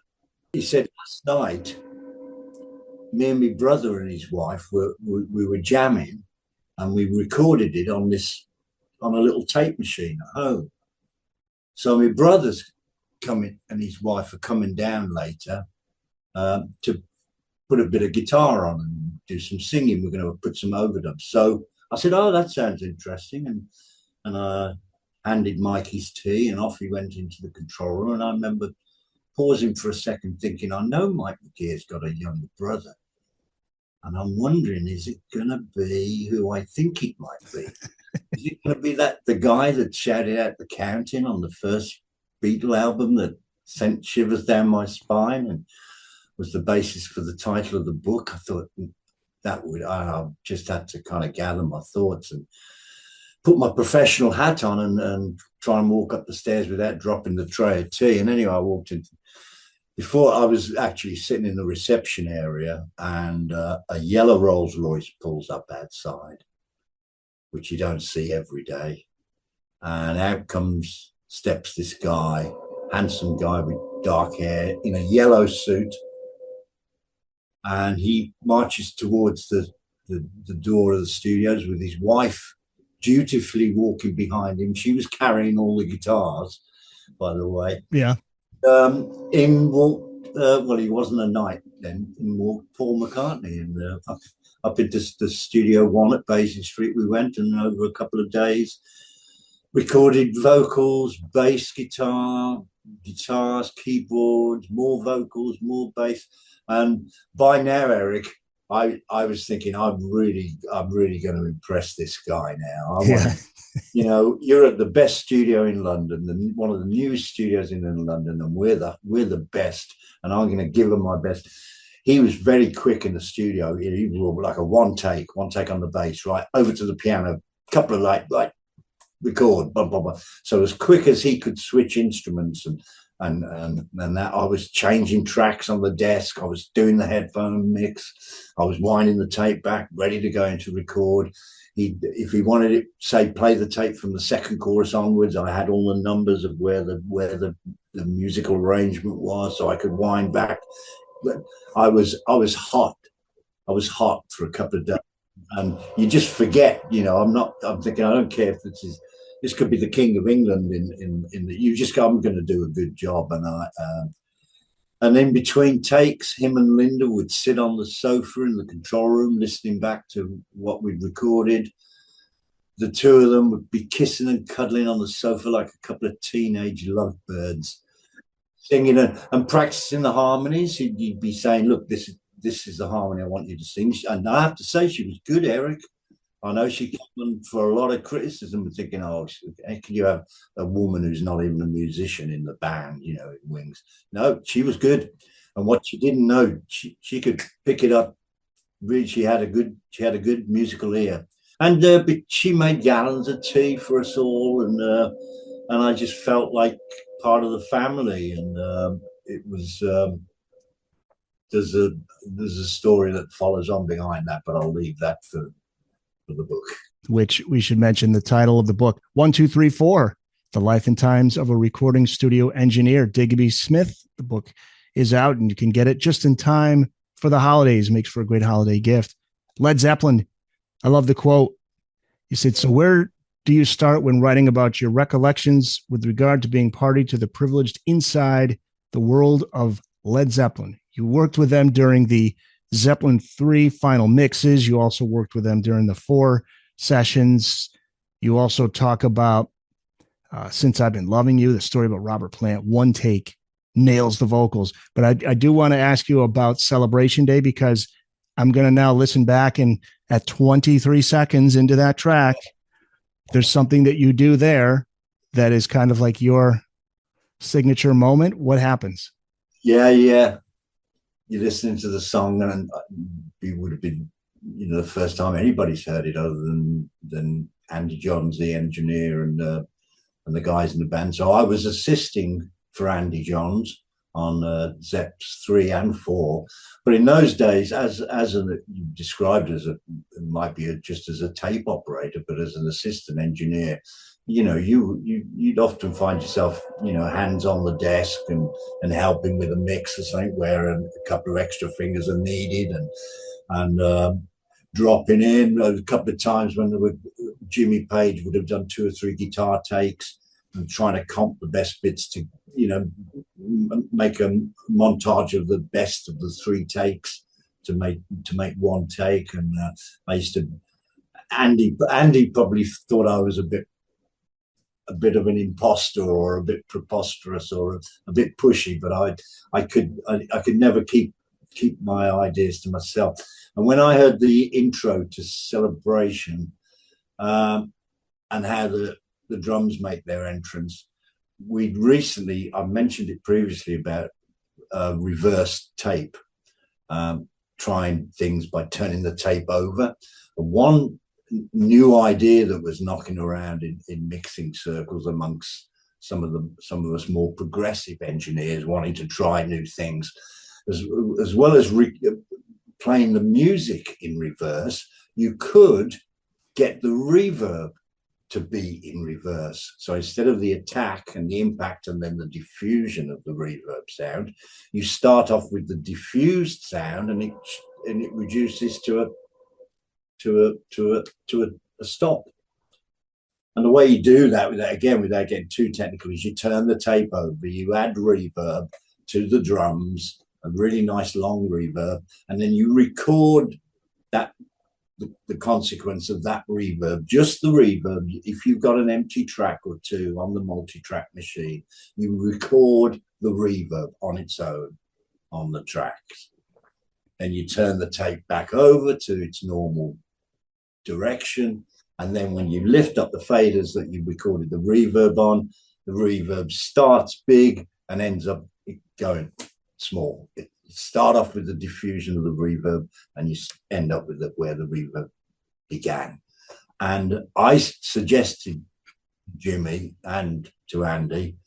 He said, last night, me and my brother and his wife we were jamming, and we recorded it on a little tape machine at home. So my brother's coming and his wife are coming down later to put a bit of guitar on and do some singing. We're going to put some overdubs. So I said, oh, that sounds interesting. And I handed Mike his tea, and off he went into the control room. And I remember pausing for a second thinking, I know Mike McGear's got a younger brother. And I'm wondering, is it going to be who I think it might be? Is it going to be the guy that shouted out the counting on the first Beatle album that sent shivers down my spine and was the basis for the title of the book? I thought I just had to kind of gather my thoughts and put my professional hat on and try and walk up the stairs without dropping the tray of tea. And anyway, I walked in. Before, I was actually sitting in the reception area, and a yellow Rolls Royce pulls up outside, which you don't see every day. And out steps this guy, handsome guy with dark hair, in a yellow suit, and he marches towards the door of the studios with his wife dutifully walking behind him. She was carrying all the guitars, by the way. Yeah. In walked, well, he wasn't a knight then, in walked Paul McCartney. And up into the Studio One at Basin Street we went, and over a couple of days recorded vocals, bass guitar, guitars, keyboards, more vocals, more bass. And by now, Eric, I was thinking, I'm really going to impress this guy now. I want to, you know, you're at the best studio in London, one of the newest studios in London, and we're the best, and I'm going to give him my best. He was very quick in the studio. He was like a one take on the bass, right over to the piano, couple of like record, blah blah blah. So as quick as he could switch instruments and that, I was changing tracks on the desk. I was doing the headphone mix. I was winding the tape back, ready to go into record. If he wanted it, say, play the tape from the second chorus onwards, I had all the numbers of where the musical arrangement was, so I could wind back. But I was hot. I was hot for a couple of days, and you just forget. You know, I'm thinking, I don't care if this could be the King of England in the. You just go, I'm going to do a good job, and in between takes, him and Linda would sit on the sofa in the control room, listening back to what we'd recorded. The two of them would be kissing and cuddling on the sofa like a couple of teenage lovebirds, singing and practicing the harmonies. He'd be saying, "Look, this is the harmony I want you to sing." And I have to say, she was good, Eric. I know she came for a lot of criticism, thinking, "Oh, how can you have a woman who's not even a musician in the band, you know, in Wings?" No, she was good, and what she didn't know, she could pick it up. Really, she had a good musical ear, and she made gallons of tea for us all, and I just felt like part of the family, and it was. There's a story that follows on behind that, but I'll leave that for the book. Which we should mention the title of the book, 1, 2, 3, 4, The Life and Times of a Recording Studio Engineer, Digby Smith. The book is out and you can get it just in time for the holidays. Makes for a great holiday gift. Led Zeppelin. I love the quote. You said, "So where do you start when writing about your recollections with regard to being party to the privileged inside the world of Led Zeppelin? You worked with them during the Zeppelin 3 final mixes. You also worked with them during the 4 sessions. You also talk about Since I've Been Loving You, the story about Robert Plant. One take nails the vocals. But I do want to ask you about Celebration Day, because I'm going to now listen back, and at 23 seconds into that track, there's something that you do there that is kind of like your signature moment. What happens? Yeah. You're listening to the song, and it would have been, you know, the first time anybody's heard it other than Andy Johns, the engineer, and the guys in the band. So I was assisting for Andy Johns on Zeps 3 and 4. But in those days, you described as it might be just as a tape operator, but as an assistant engineer, you know, you'd often find yourself, you know, hands on the desk and helping with a mix or something where a couple of extra fingers are needed, and dropping in a couple of times when Jimmy Page would have done 2 or 3 guitar takes and trying to comp the best bits to, you know, make a montage of the best of the 3 takes to make one take. And I used to, Andy probably thought I was a bit of an imposter or a bit preposterous or a bit pushy, but I could never keep my ideas to myself. And when I heard the intro to Celebration, and how the drums make their entrance, I mentioned it previously about reverse tape, trying things by turning the tape over. One new idea that was knocking around in mixing circles amongst some of us more progressive engineers wanting to try new things, as well as playing the music in reverse. You could get the reverb to be in reverse. So instead of the attack and the impact and then the diffusion of the reverb sound, you start off with the diffused sound, and it reduces to a stop. And the way you do that, without getting too technical, is you turn the tape over, you add reverb to the drums, a really nice long reverb, and then you record that the consequence of that reverb, just the reverb. If you've got an empty track or two on the multi-track machine, you record the reverb on its own on the tracks, and you turn the tape back over to its normal direction. And then when you lift up the faders that you recorded the reverb on, the reverb starts big and ends up going small. It start off with the diffusion of the reverb, and you end up with where the reverb began. And I suggested Jimmy and to Andy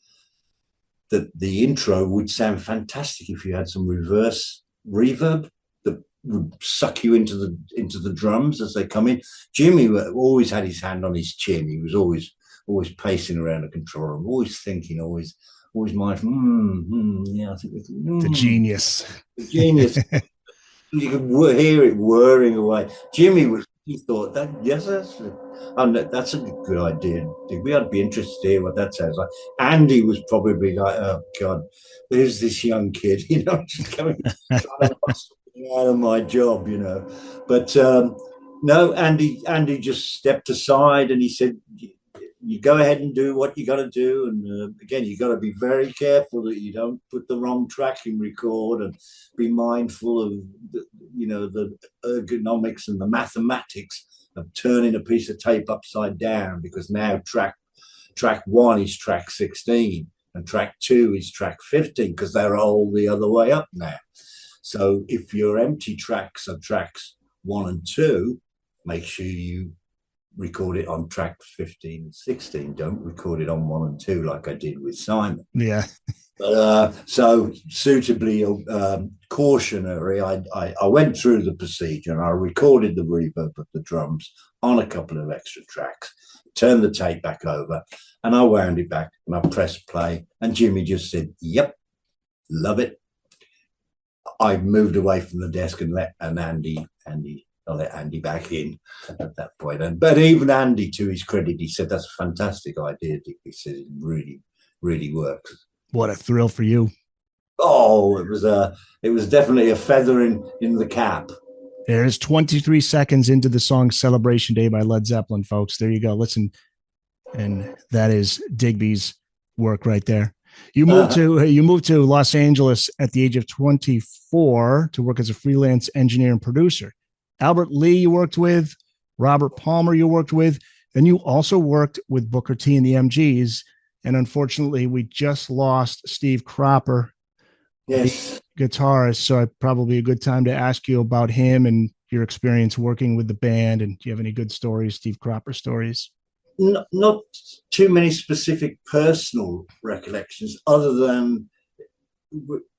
that the intro would sound fantastic if you had some reverse reverb that would suck you into the drums as they come in. Jimmy always had his hand on his chin. He was always pacing around the control room, always thinking, always mindful. Yeah, I think the genius. The genius. You could hear it whirring away. He thought that, yes, that's a good idea. I'd be interested to hear what that sounds like. Andy was probably like, oh God, who's this young kid? Just coming trying to hustle me out of my job, But no, Andy just stepped aside and he said, you go ahead and do what you got to do. And again, you got to be very careful that you don't put the wrong track in record, and be mindful of the ergonomics and the mathematics of turning a piece of tape upside down, because now track 1 is track 16 and track 2 is track 15, because they're all the other way up now. So if your empty tracks are tracks 1 and 2, make sure you record it on track 15 and 16. Don't record it on 1 and 2 like I did with Simon. Yeah. But so suitably cautionary, I went through the procedure and I recorded the reverb of the drums on a couple of extra tracks, turned the tape back over, and I wound it back and I pressed play, and Jimmy just said, yep, love it. I moved away from the desk and let Andy back in at that point. But even Andy, to his credit, he said, that's a fantastic idea, Dick. He said, it really, really works. What a thrill for you. Oh, it was definitely a feather in the cap. There's 23 seconds into the song Celebration Day by Led Zeppelin, folks. There you go. Listen. And that is Digby's work right there. You moved to Los Angeles at the age of 24 to work as a freelance engineer and producer. Albert Lee you worked with, Robert Palmer you worked with, then you also worked with Booker T and the MGs. And unfortunately, we just lost Steve Cropper, yes, the guitarist. So probably a good time to ask you about him and your experience working with the band. And do you have any good stories, Steve Cropper stories? Not too many specific personal recollections, other than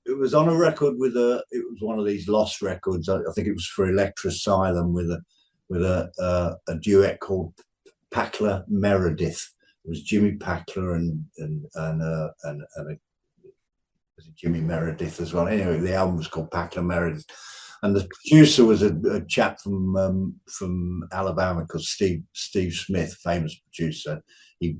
it was on a record it was one of these lost records. I think it was for Electrosylum with a duet called Packler Meredith. It was Jimmy Packler and Jimmy Meredith as well. Anyway, the album was called Packler Meredith, and the producer was a chap from Alabama called Steve Smith, famous producer. I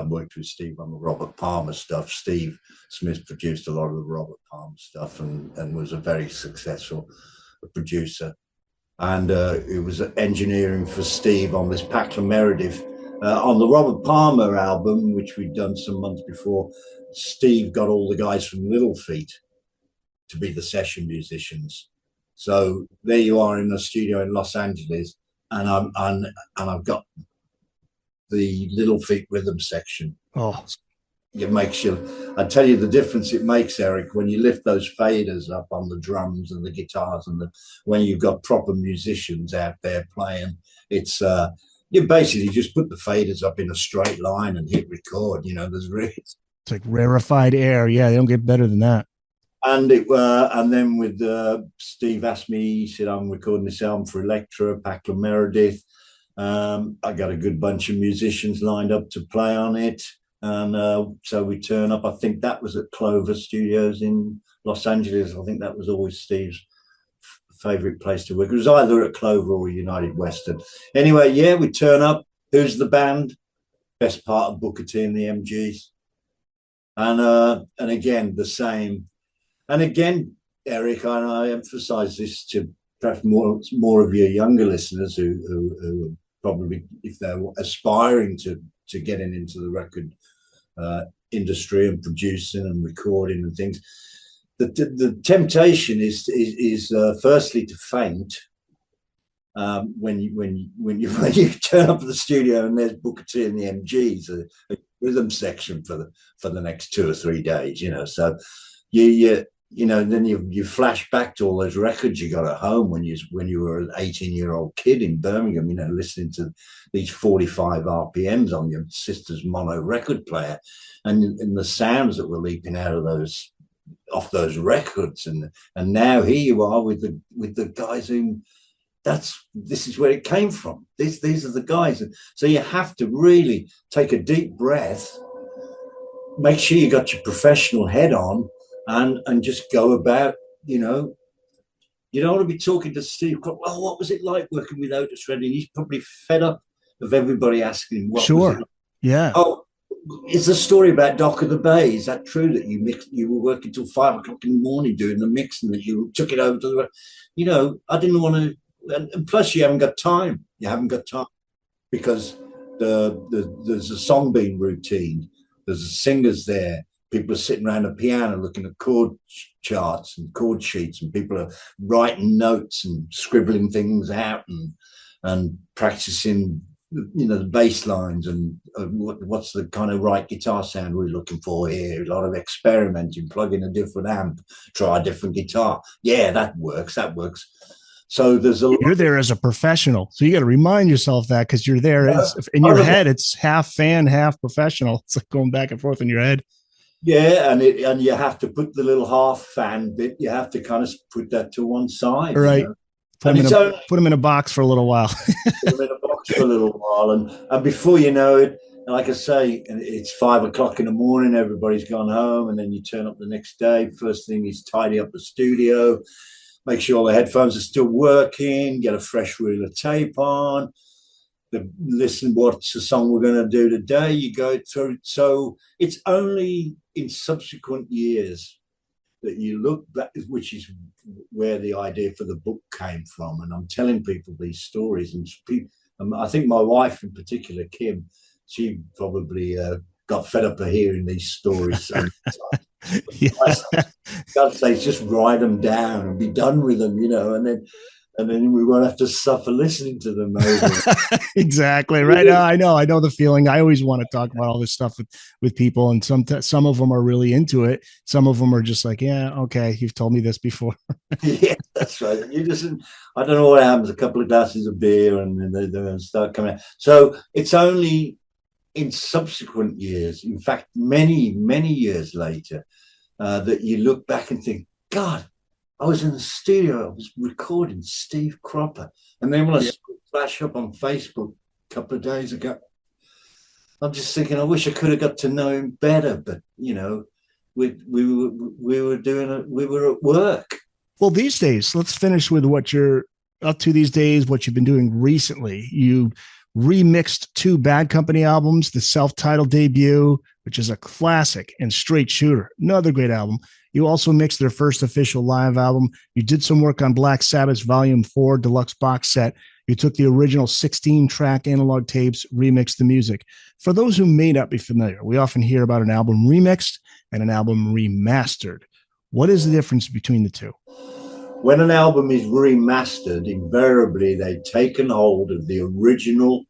worked with Steve on the Robert Palmer stuff. Steve Smith produced a lot of the Robert Palmer stuff and was a very successful producer. And it was engineering for Steve on this Packler Meredith. On the Robert Palmer album, which we'd done some months before, Steve got all the guys from Little Feat to be the session musicians. So there you are in the studio in Los Angeles, and I've got the Little Feat rhythm section. Oh, it makes you. I tell you the difference it makes, Eric, when you lift those faders up on the drums and the guitars, and when you've got proper musicians out there playing. It's you basically just put the faders up in a straight line and hit record. There's really. It's like rarefied air. Yeah, they don't get better than that. And then with Steve asked me, he said, I'm recording this album for Elektra, Packler Meredith. I got a good bunch of musicians lined up to play on it. And so we turn up. I think that was at Clover Studios in Los Angeles. I think that was always Steve's favorite place to work. It was either at Clover or United Western. Anyway, yeah, we turn up. Who's the band? Best part of Booker T and the MGs. And again, the same. And again, Eric, and I emphasize this to perhaps more of your younger listeners who probably, if they're aspiring to getting into the record industry and producing and recording and things, the temptation is firstly to faint when you turn up at the studio and there's Booker T and the MGs, a rhythm section for the next 2 or 3 days, So then you flash back to all those records you got at home when you were an 18-year-old kid in Birmingham, listening to these 45 RPMs on your sister's mono record player, and the sounds that were leaping out of those records, and now here you are with the guys who this is where it came from. These are the guys, and so you have to really take a deep breath, make sure you got your professional head on, and just go about. You don't want to be talking to Steve. Well, what was it like working with Otis Redding? He's probably fed up of everybody asking him what was it like? Yeah. Oh, it's a story about Dock of the Bay. Is that true that you were working till 5 o'clock in the morning doing the mix, and that you took it over to the, I didn't want to, and plus you haven't got time. You haven't got time because there's a song being routine. There's singers there. People are sitting around a piano looking at chord charts and chord sheets, and people are writing notes and scribbling things out and practicing, the bass lines and what's the kind of right guitar sound we're looking for here. A lot of experimenting, plug in a different amp, try a different guitar. Yeah, that works. So you're there as a professional, so you got to remind yourself that, because you're there in your head. It's half fan, half professional. It's like going back and forth in your head. Yeah, and you have to put the little half fan bit. You have to kind of put that to one side, right? Put them in a box for a little while. Put them in a box for a little while, and before you know it, like I say, it's 5 o'clock in the morning. Everybody's gone home, and then you turn up the next day. First thing is tidy up the studio, make sure all the headphones are still working, get a fresh reel of tape on, listen, what's the song we're going to do today? You go through. So it's only in subsequent years that you look back, which is where the idea for the book came from. And I'm telling people these stories, and I think my wife in particular, Kim, she probably got fed up of hearing these stories. Yeah. I'd say just write them down and be done with them, and then we won't have to suffer listening to them. Exactly. Right. I know the feeling. I always want to talk about all this stuff with people, and some of them are really into it. Some of them are just like, yeah, okay, you've told me this before. Yeah, that's right. I don't know what happens. A couple of glasses of beer, and then they don't start coming out. So it's only in subsequent years, in fact, many, many years later, that you look back and think, God, I was in the studio, I was recording Steve Cropper. And then when I flash up on Facebook a couple of days ago, I'm just thinking, I wish I could have got to know him better. But, we were at work. Well, these days, let's finish with what you're up to these days, what you've been doing recently. You remixed 2 Bad Company albums, the self-titled debut, which is a classic, and Straight Shooter, another great album. You also mixed their first official live album. You did some work on Black Sabbath's Volume 4 deluxe box set. You took the original 16-track analog tapes, remixed the music. For those who may not be familiar, we often hear about an album remixed and an album remastered. What is the difference between the two? When an album is remastered, invariably they've taken hold of the original,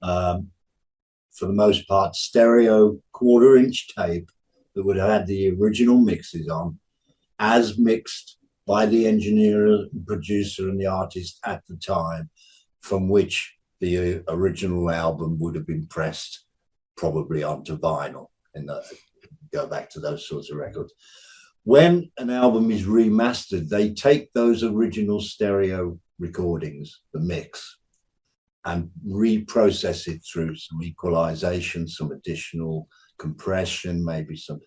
for the most part, stereo quarter-inch tape that would have had the original mixes on, as mixed by the engineer, producer, and the artist at the time, from which the original album would have been pressed probably onto vinyl. And go back to those sorts of records. When an album is remastered, they take those original stereo recordings, the mix, and reprocess it through some equalization, some additional compression, maybe some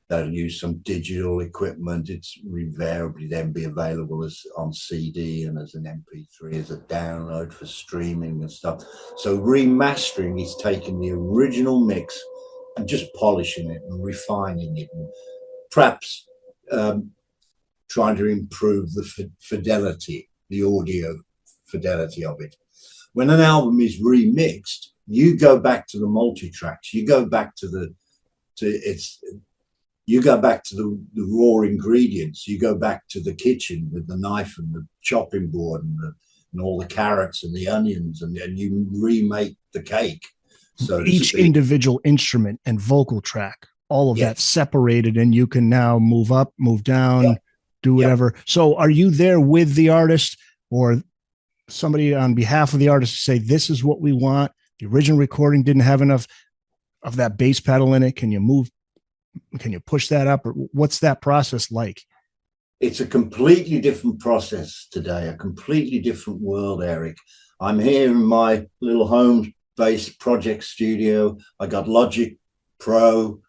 they'll use some digital equipment. It's invariably then be available as on CD and as an MP3 as a download for streaming and stuff. So remastering is taking the original mix and just polishing it and refining it, and perhaps trying to improve the fidelity, the audio fidelity of it. When an album is remixed, you go back to the multi-tracks, you go back to the raw ingredients, you go back to the kitchen with the knife and the chopping board and all the carrots and the onions, and you remake the cake. So each individual instrument and vocal track, all of that separated, and you can now move up, move down, do whatever. So are you there with the artist or somebody on behalf of the artist to say, this is what we want? The original recording didn't have enough of that bass pedal in it. Can you push that up? Or what's that process like? It's a completely different process today, a completely different world, Eric. I'm here in my little home-based project studio. I got Logic Pro,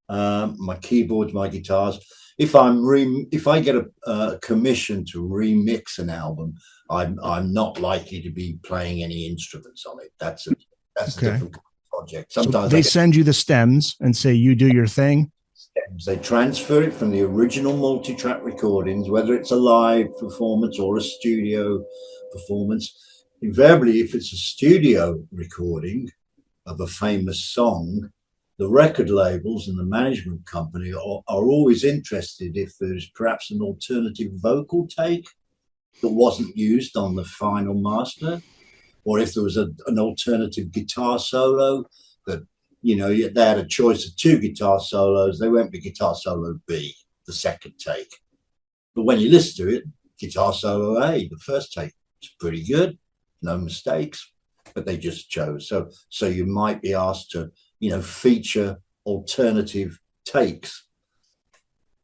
my keyboards, my guitars. If I get a commission to remix an album, I'm not likely to be playing any instruments on it. That's a different project. Sometimes so they send you the stems and say, you do your thing. They transfer it from the original multi-track recordings, whether it's a live performance or a studio performance. Invariably, if it's a studio recording of a famous song, the record labels and the management company are always interested if there's perhaps an alternative vocal take that wasn't used on the final master, or if there was an alternative guitar solo that, they had a choice of two guitar solos. They went with guitar solo B, the second take. But when you listen to it, guitar solo A, the first take, it's pretty good, no mistakes, but they just chose. So you might be asked to, feature alternative takes.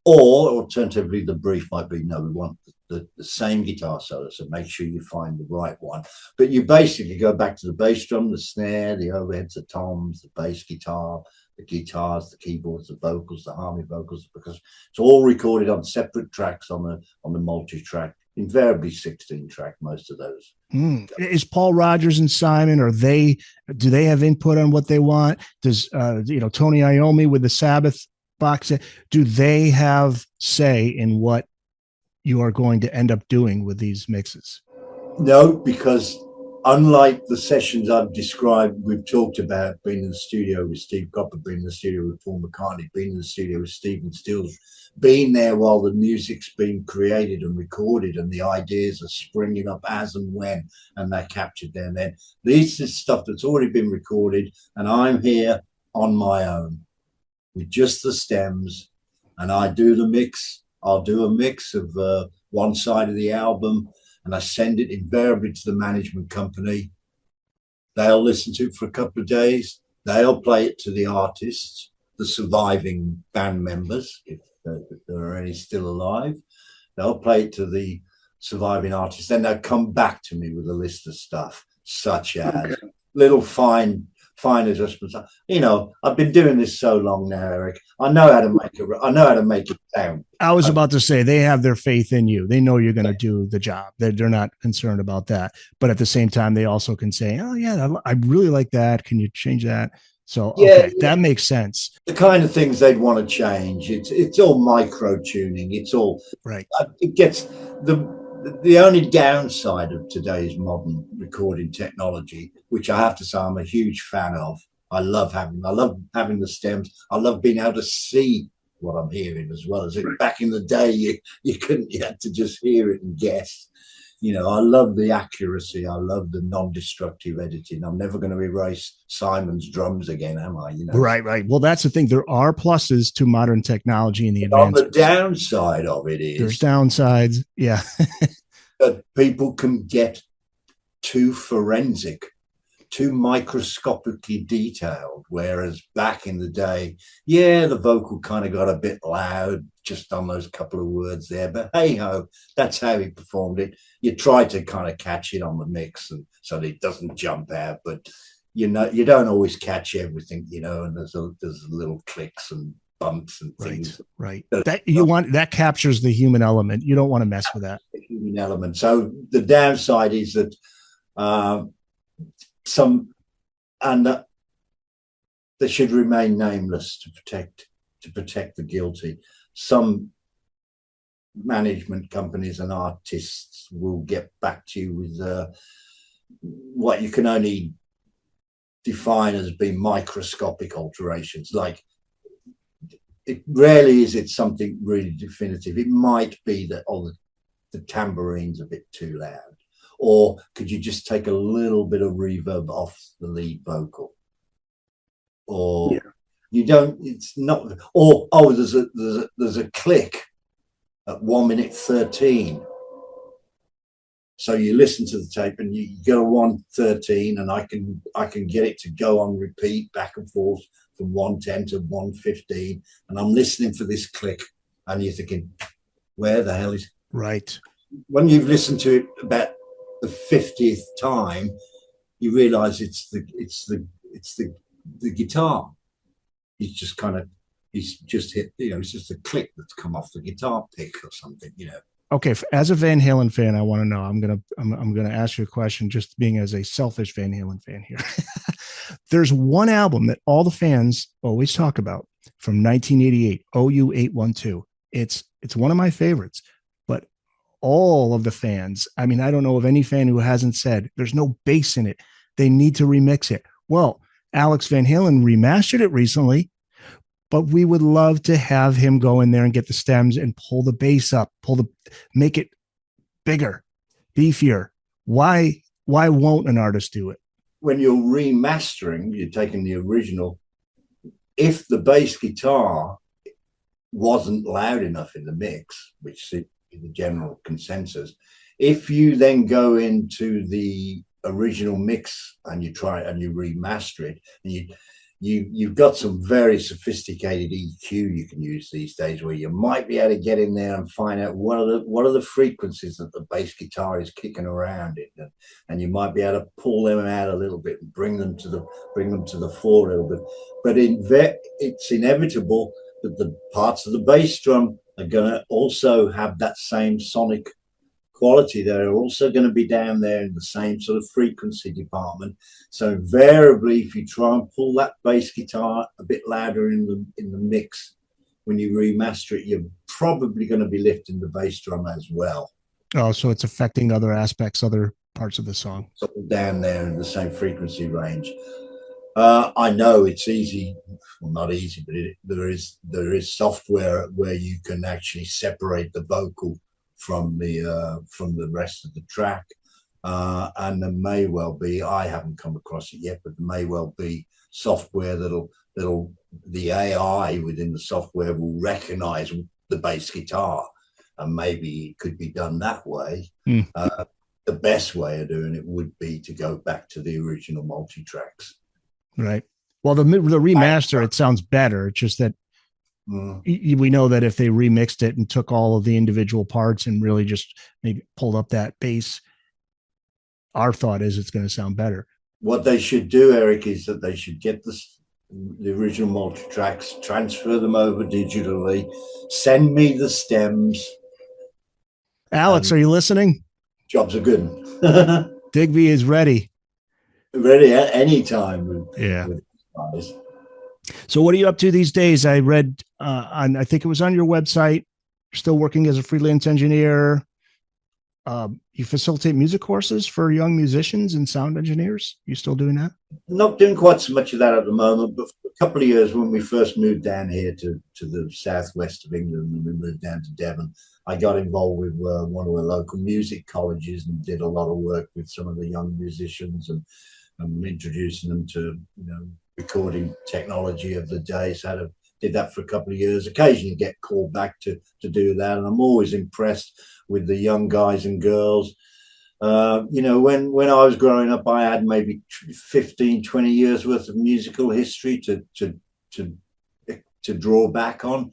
Or alternatively, the brief might be, no, we want the same guitar solo, so make sure you find the right one. But you basically go back to the bass drum, the snare, the overheads, the toms, the bass guitar, the guitars, the keyboards, the vocals, the harmony vocals, because it's all recorded on separate tracks on the multi-track, invariably 16-track, most of those. Is Paul Rodgers and Simon, do they have input on what they want? Does Tony Iommi with the Sabbath box, do they have say in what you are going to end up doing with these mixes? No, because unlike the sessions I've described, we've talked about being in the studio with Steve Cropper, being in the studio with Paul McCartney, being in the studio with Stephen Stills, being there while the music's being created and recorded and the ideas are springing up as and when, and they're captured there and then. This is stuff that's already been recorded, and I'm here on my own with just the stems, and I do the mix. I'll do a mix of one side of the album, and I send it invariably to the management company. They'll listen to it for a couple of days. They'll play it to the artists, the surviving band members, if there are any still alive. They'll play it to the surviving artists. Then they'll come back to me with a list of stuff, such as little fine adjustments. I've been doing this so long now, Eric. I know how to make it sound. I was about to say, they have their faith in you. They know you're going to do the job. They're not concerned about that. But at the same time, they also can say, oh yeah, I really like that. Can you change that? So, that makes sense. The kind of things they'd want to change. It's all micro tuning. It's all right. It gets the only downside of today's modern recording technology, which I have to say I'm a huge fan of. I love having the stems. I love being able to see what I'm hearing as well as it. Back in the day, you couldn't. You had to just hear it and guess. I love the accuracy. I love the non-destructive editing. I'm never going to erase Simon's drums again, am I? Right. Well, that's the thing. There are pluses to modern technology and the advancements. On the downside of it is there's downsides. Yeah. that people can get too forensic too microscopically detailed, whereas back in the day, yeah, the vocal kind of got a bit loud just on those couple of words there, but hey ho, that's how he performed it. You try to kind of catch it on the mix, and so that it doesn't jump out, but you don't always catch everything, and there's little clicks and bumps and things. Right. That captures the human element. You don't want to mess with that. The human element. So the downside is that they should remain nameless to protect the guilty. Some management companies and artists will get back to you with what you can only define as being microscopic alterations. Like, it rarely is it something really definitive. It might be that the tambourine's a bit too loud, or could you just take a little bit of reverb off the lead vocal, or you don't. It's not. Or there's a click at 1:13. So you listen to the tape and you go 1:13, and I can get it to go on repeat back and forth from 1:10 to 1:15, and I'm listening for this click, and you're thinking, where the hell is right? When you've listened to it about the 50th time, you realise it's the guitar. He's just hit, it's just a click that's come off the guitar pick or something, Okay, as a Van Halen fan, I want to know. I'm gonna ask you a question, just being as a selfish Van Halen fan here. There's one album that all the fans always talk about from 1988, OU 812. It's one of my favorites, but all of the fans, I mean, I don't know of any fan who hasn't said there's no bass in it. They need to remix it. Well, Alex Van Halen remastered it recently, but we would love to have him go in there and get the stems and pull the bass up, make it bigger, beefier. Why won't an artist do it? When you're remastering, you're taking the original. If the bass guitar wasn't loud enough in the mix, which is the general consensus, if you then go into the original mix and you remaster it, and you've got some very sophisticated EQ you can use these days, where you might be able to get in there and find out what are the frequencies that the bass guitar is kicking around in, and you might be able to pull them out a little bit and bring them to the fore a little bit. But it's inevitable that the parts of the bass drum are going to also have that same sonic quality. They're also going to be down there in the same sort of frequency department. So invariably, if you try and pull that bass guitar a bit louder in the mix, when you remaster it, you're probably going to be lifting the bass drum as well. Oh, so it's affecting other aspects, other parts of the song. So down there in the same frequency range. I know it's easy, well, not easy, but there is software where you can actually separate the vocal from the rest of the track, and there may well be, I haven't come across it yet, but there may well be software that'll the AI within the software will recognize the bass guitar, and maybe it could be done that way. The best way of doing it would be to go back to the original multi-tracks. Right. Well, the remaster, it sounds better. It's just that we know that if they remixed it and took all of the individual parts and really just maybe pulled up that bass, our thought is it's going to sound better. What they should do, Eric, is that they should get the original multi-tracks, transfer them over digitally, send me the stems. Alex, are you listening? Jobs are good. Digby is ready. Ready at any time. With so what are you up to these days? I read I think it was on your website, you're still working as a freelance engineer. You facilitate music courses for young musicians and sound engineers. You still doing that? Not doing quite so much of that at the moment, but for a couple of years when we first moved down here to the southwest of England, and we moved down to Devon, I got involved with one of the local music colleges and did a lot of work with some of the young musicians and introducing them to recording technology of the day. So I did that for a couple of years. Occasionally get called back to do that, and I'm always impressed with the young guys and girls When I was growing up, I had maybe 15, 20 years worth of musical history to draw back on.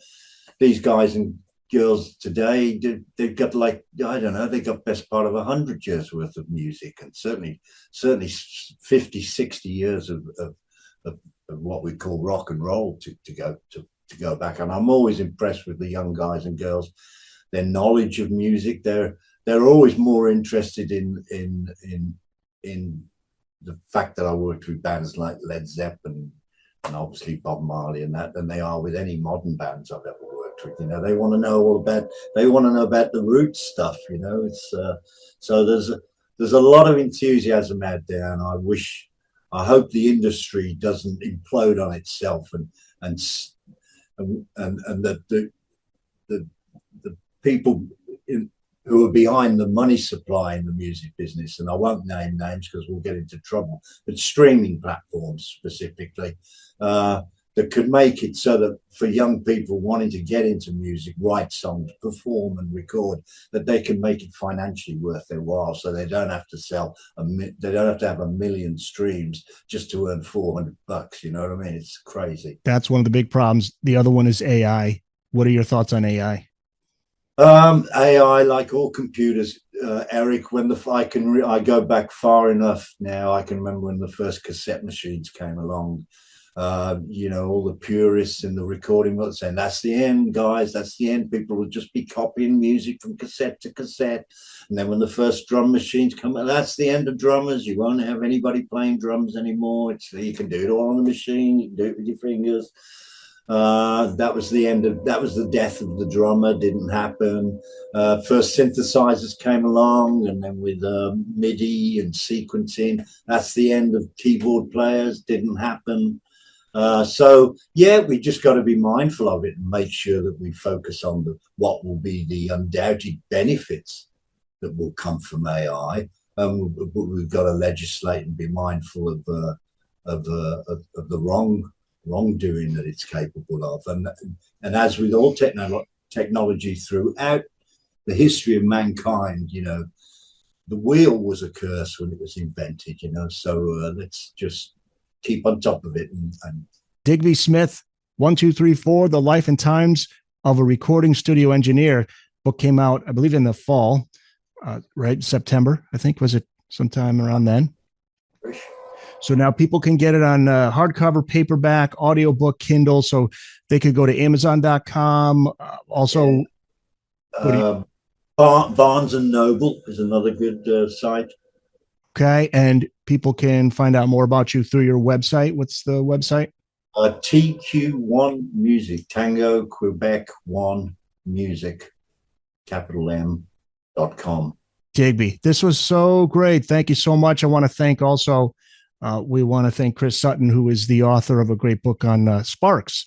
These guys and girls today, they've got, like, I don't know, they got best part of 100 years worth of music, and certainly 50, 60 years of what we call rock and roll to go back. And I'm always impressed with the young guys and girls, their knowledge of music. They're always more interested in the fact that I worked with bands like Led Zeppelin and obviously Bob Marley and that than they are with any modern bands I've ever worked with. They want to know about the roots stuff. It's so there's a lot of enthusiasm out there, and I hope the industry doesn't implode on itself, and that the people who are behind the money supply in the music business, and I won't name names because we'll get into trouble, but streaming platforms specifically, that could make it so that for young people wanting to get into music, write songs, perform and record, that they can make it financially worth their while, so they don't have to they don't have to have 1 million streams just to earn $400. You know what I mean? It's crazy. That's one of the big problems. The other one is AI. What are your thoughts on AI? AI, like all computers, Eric, I go back far enough now, I can remember when the first cassette machines came along. All the purists in the recording world saying, that's the end, guys, that's the end. People will just be copying music from cassette to cassette. And then when the first drum machines come out, that's the end of drummers. You won't have anybody playing drums anymore. You can do it all on the machine. You can do it with your fingers. That was the death of the drummer. Didn't happen. First synthesizers came along, and then with MIDI and sequencing, that's the end of keyboard players. Didn't happen. We just got to be mindful of it and make sure that we focus on what will be the undoubted benefits that will come from AI. We've got to legislate and be mindful of the wrongdoing that it's capable of. And as with all technology throughout the history of mankind, the wheel was a curse when it was invented. So let's just keep on top of it. And Digby Smith, 1, 2, 3, 4: The Life and Times of a Recording Studio Engineer. Book came out, I believe, in the fall, right? September, I think. Was it sometime around then? So now people can get it on hardcover, paperback, audiobook, Kindle. So they could go to Amazon.com. Also, Barnes and Noble is another good site. Okay. And people can find out more about you through your website. What's the website? TQ1 Music, Tango Quebec 1 Music, M.com. Digby, this was so great. Thank you so much. I want to thank also, we want to thank Chris Sutton, who is the author of a great book on Sparks.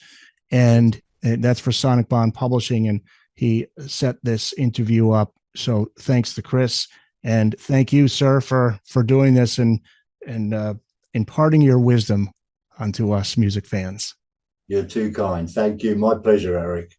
And that's for Sonic Bond Publishing. And he set this interview up. So thanks to Chris. And thank you, sir, for doing this and imparting your wisdom onto us music fans. You're too kind. Thank you. My pleasure, Eric.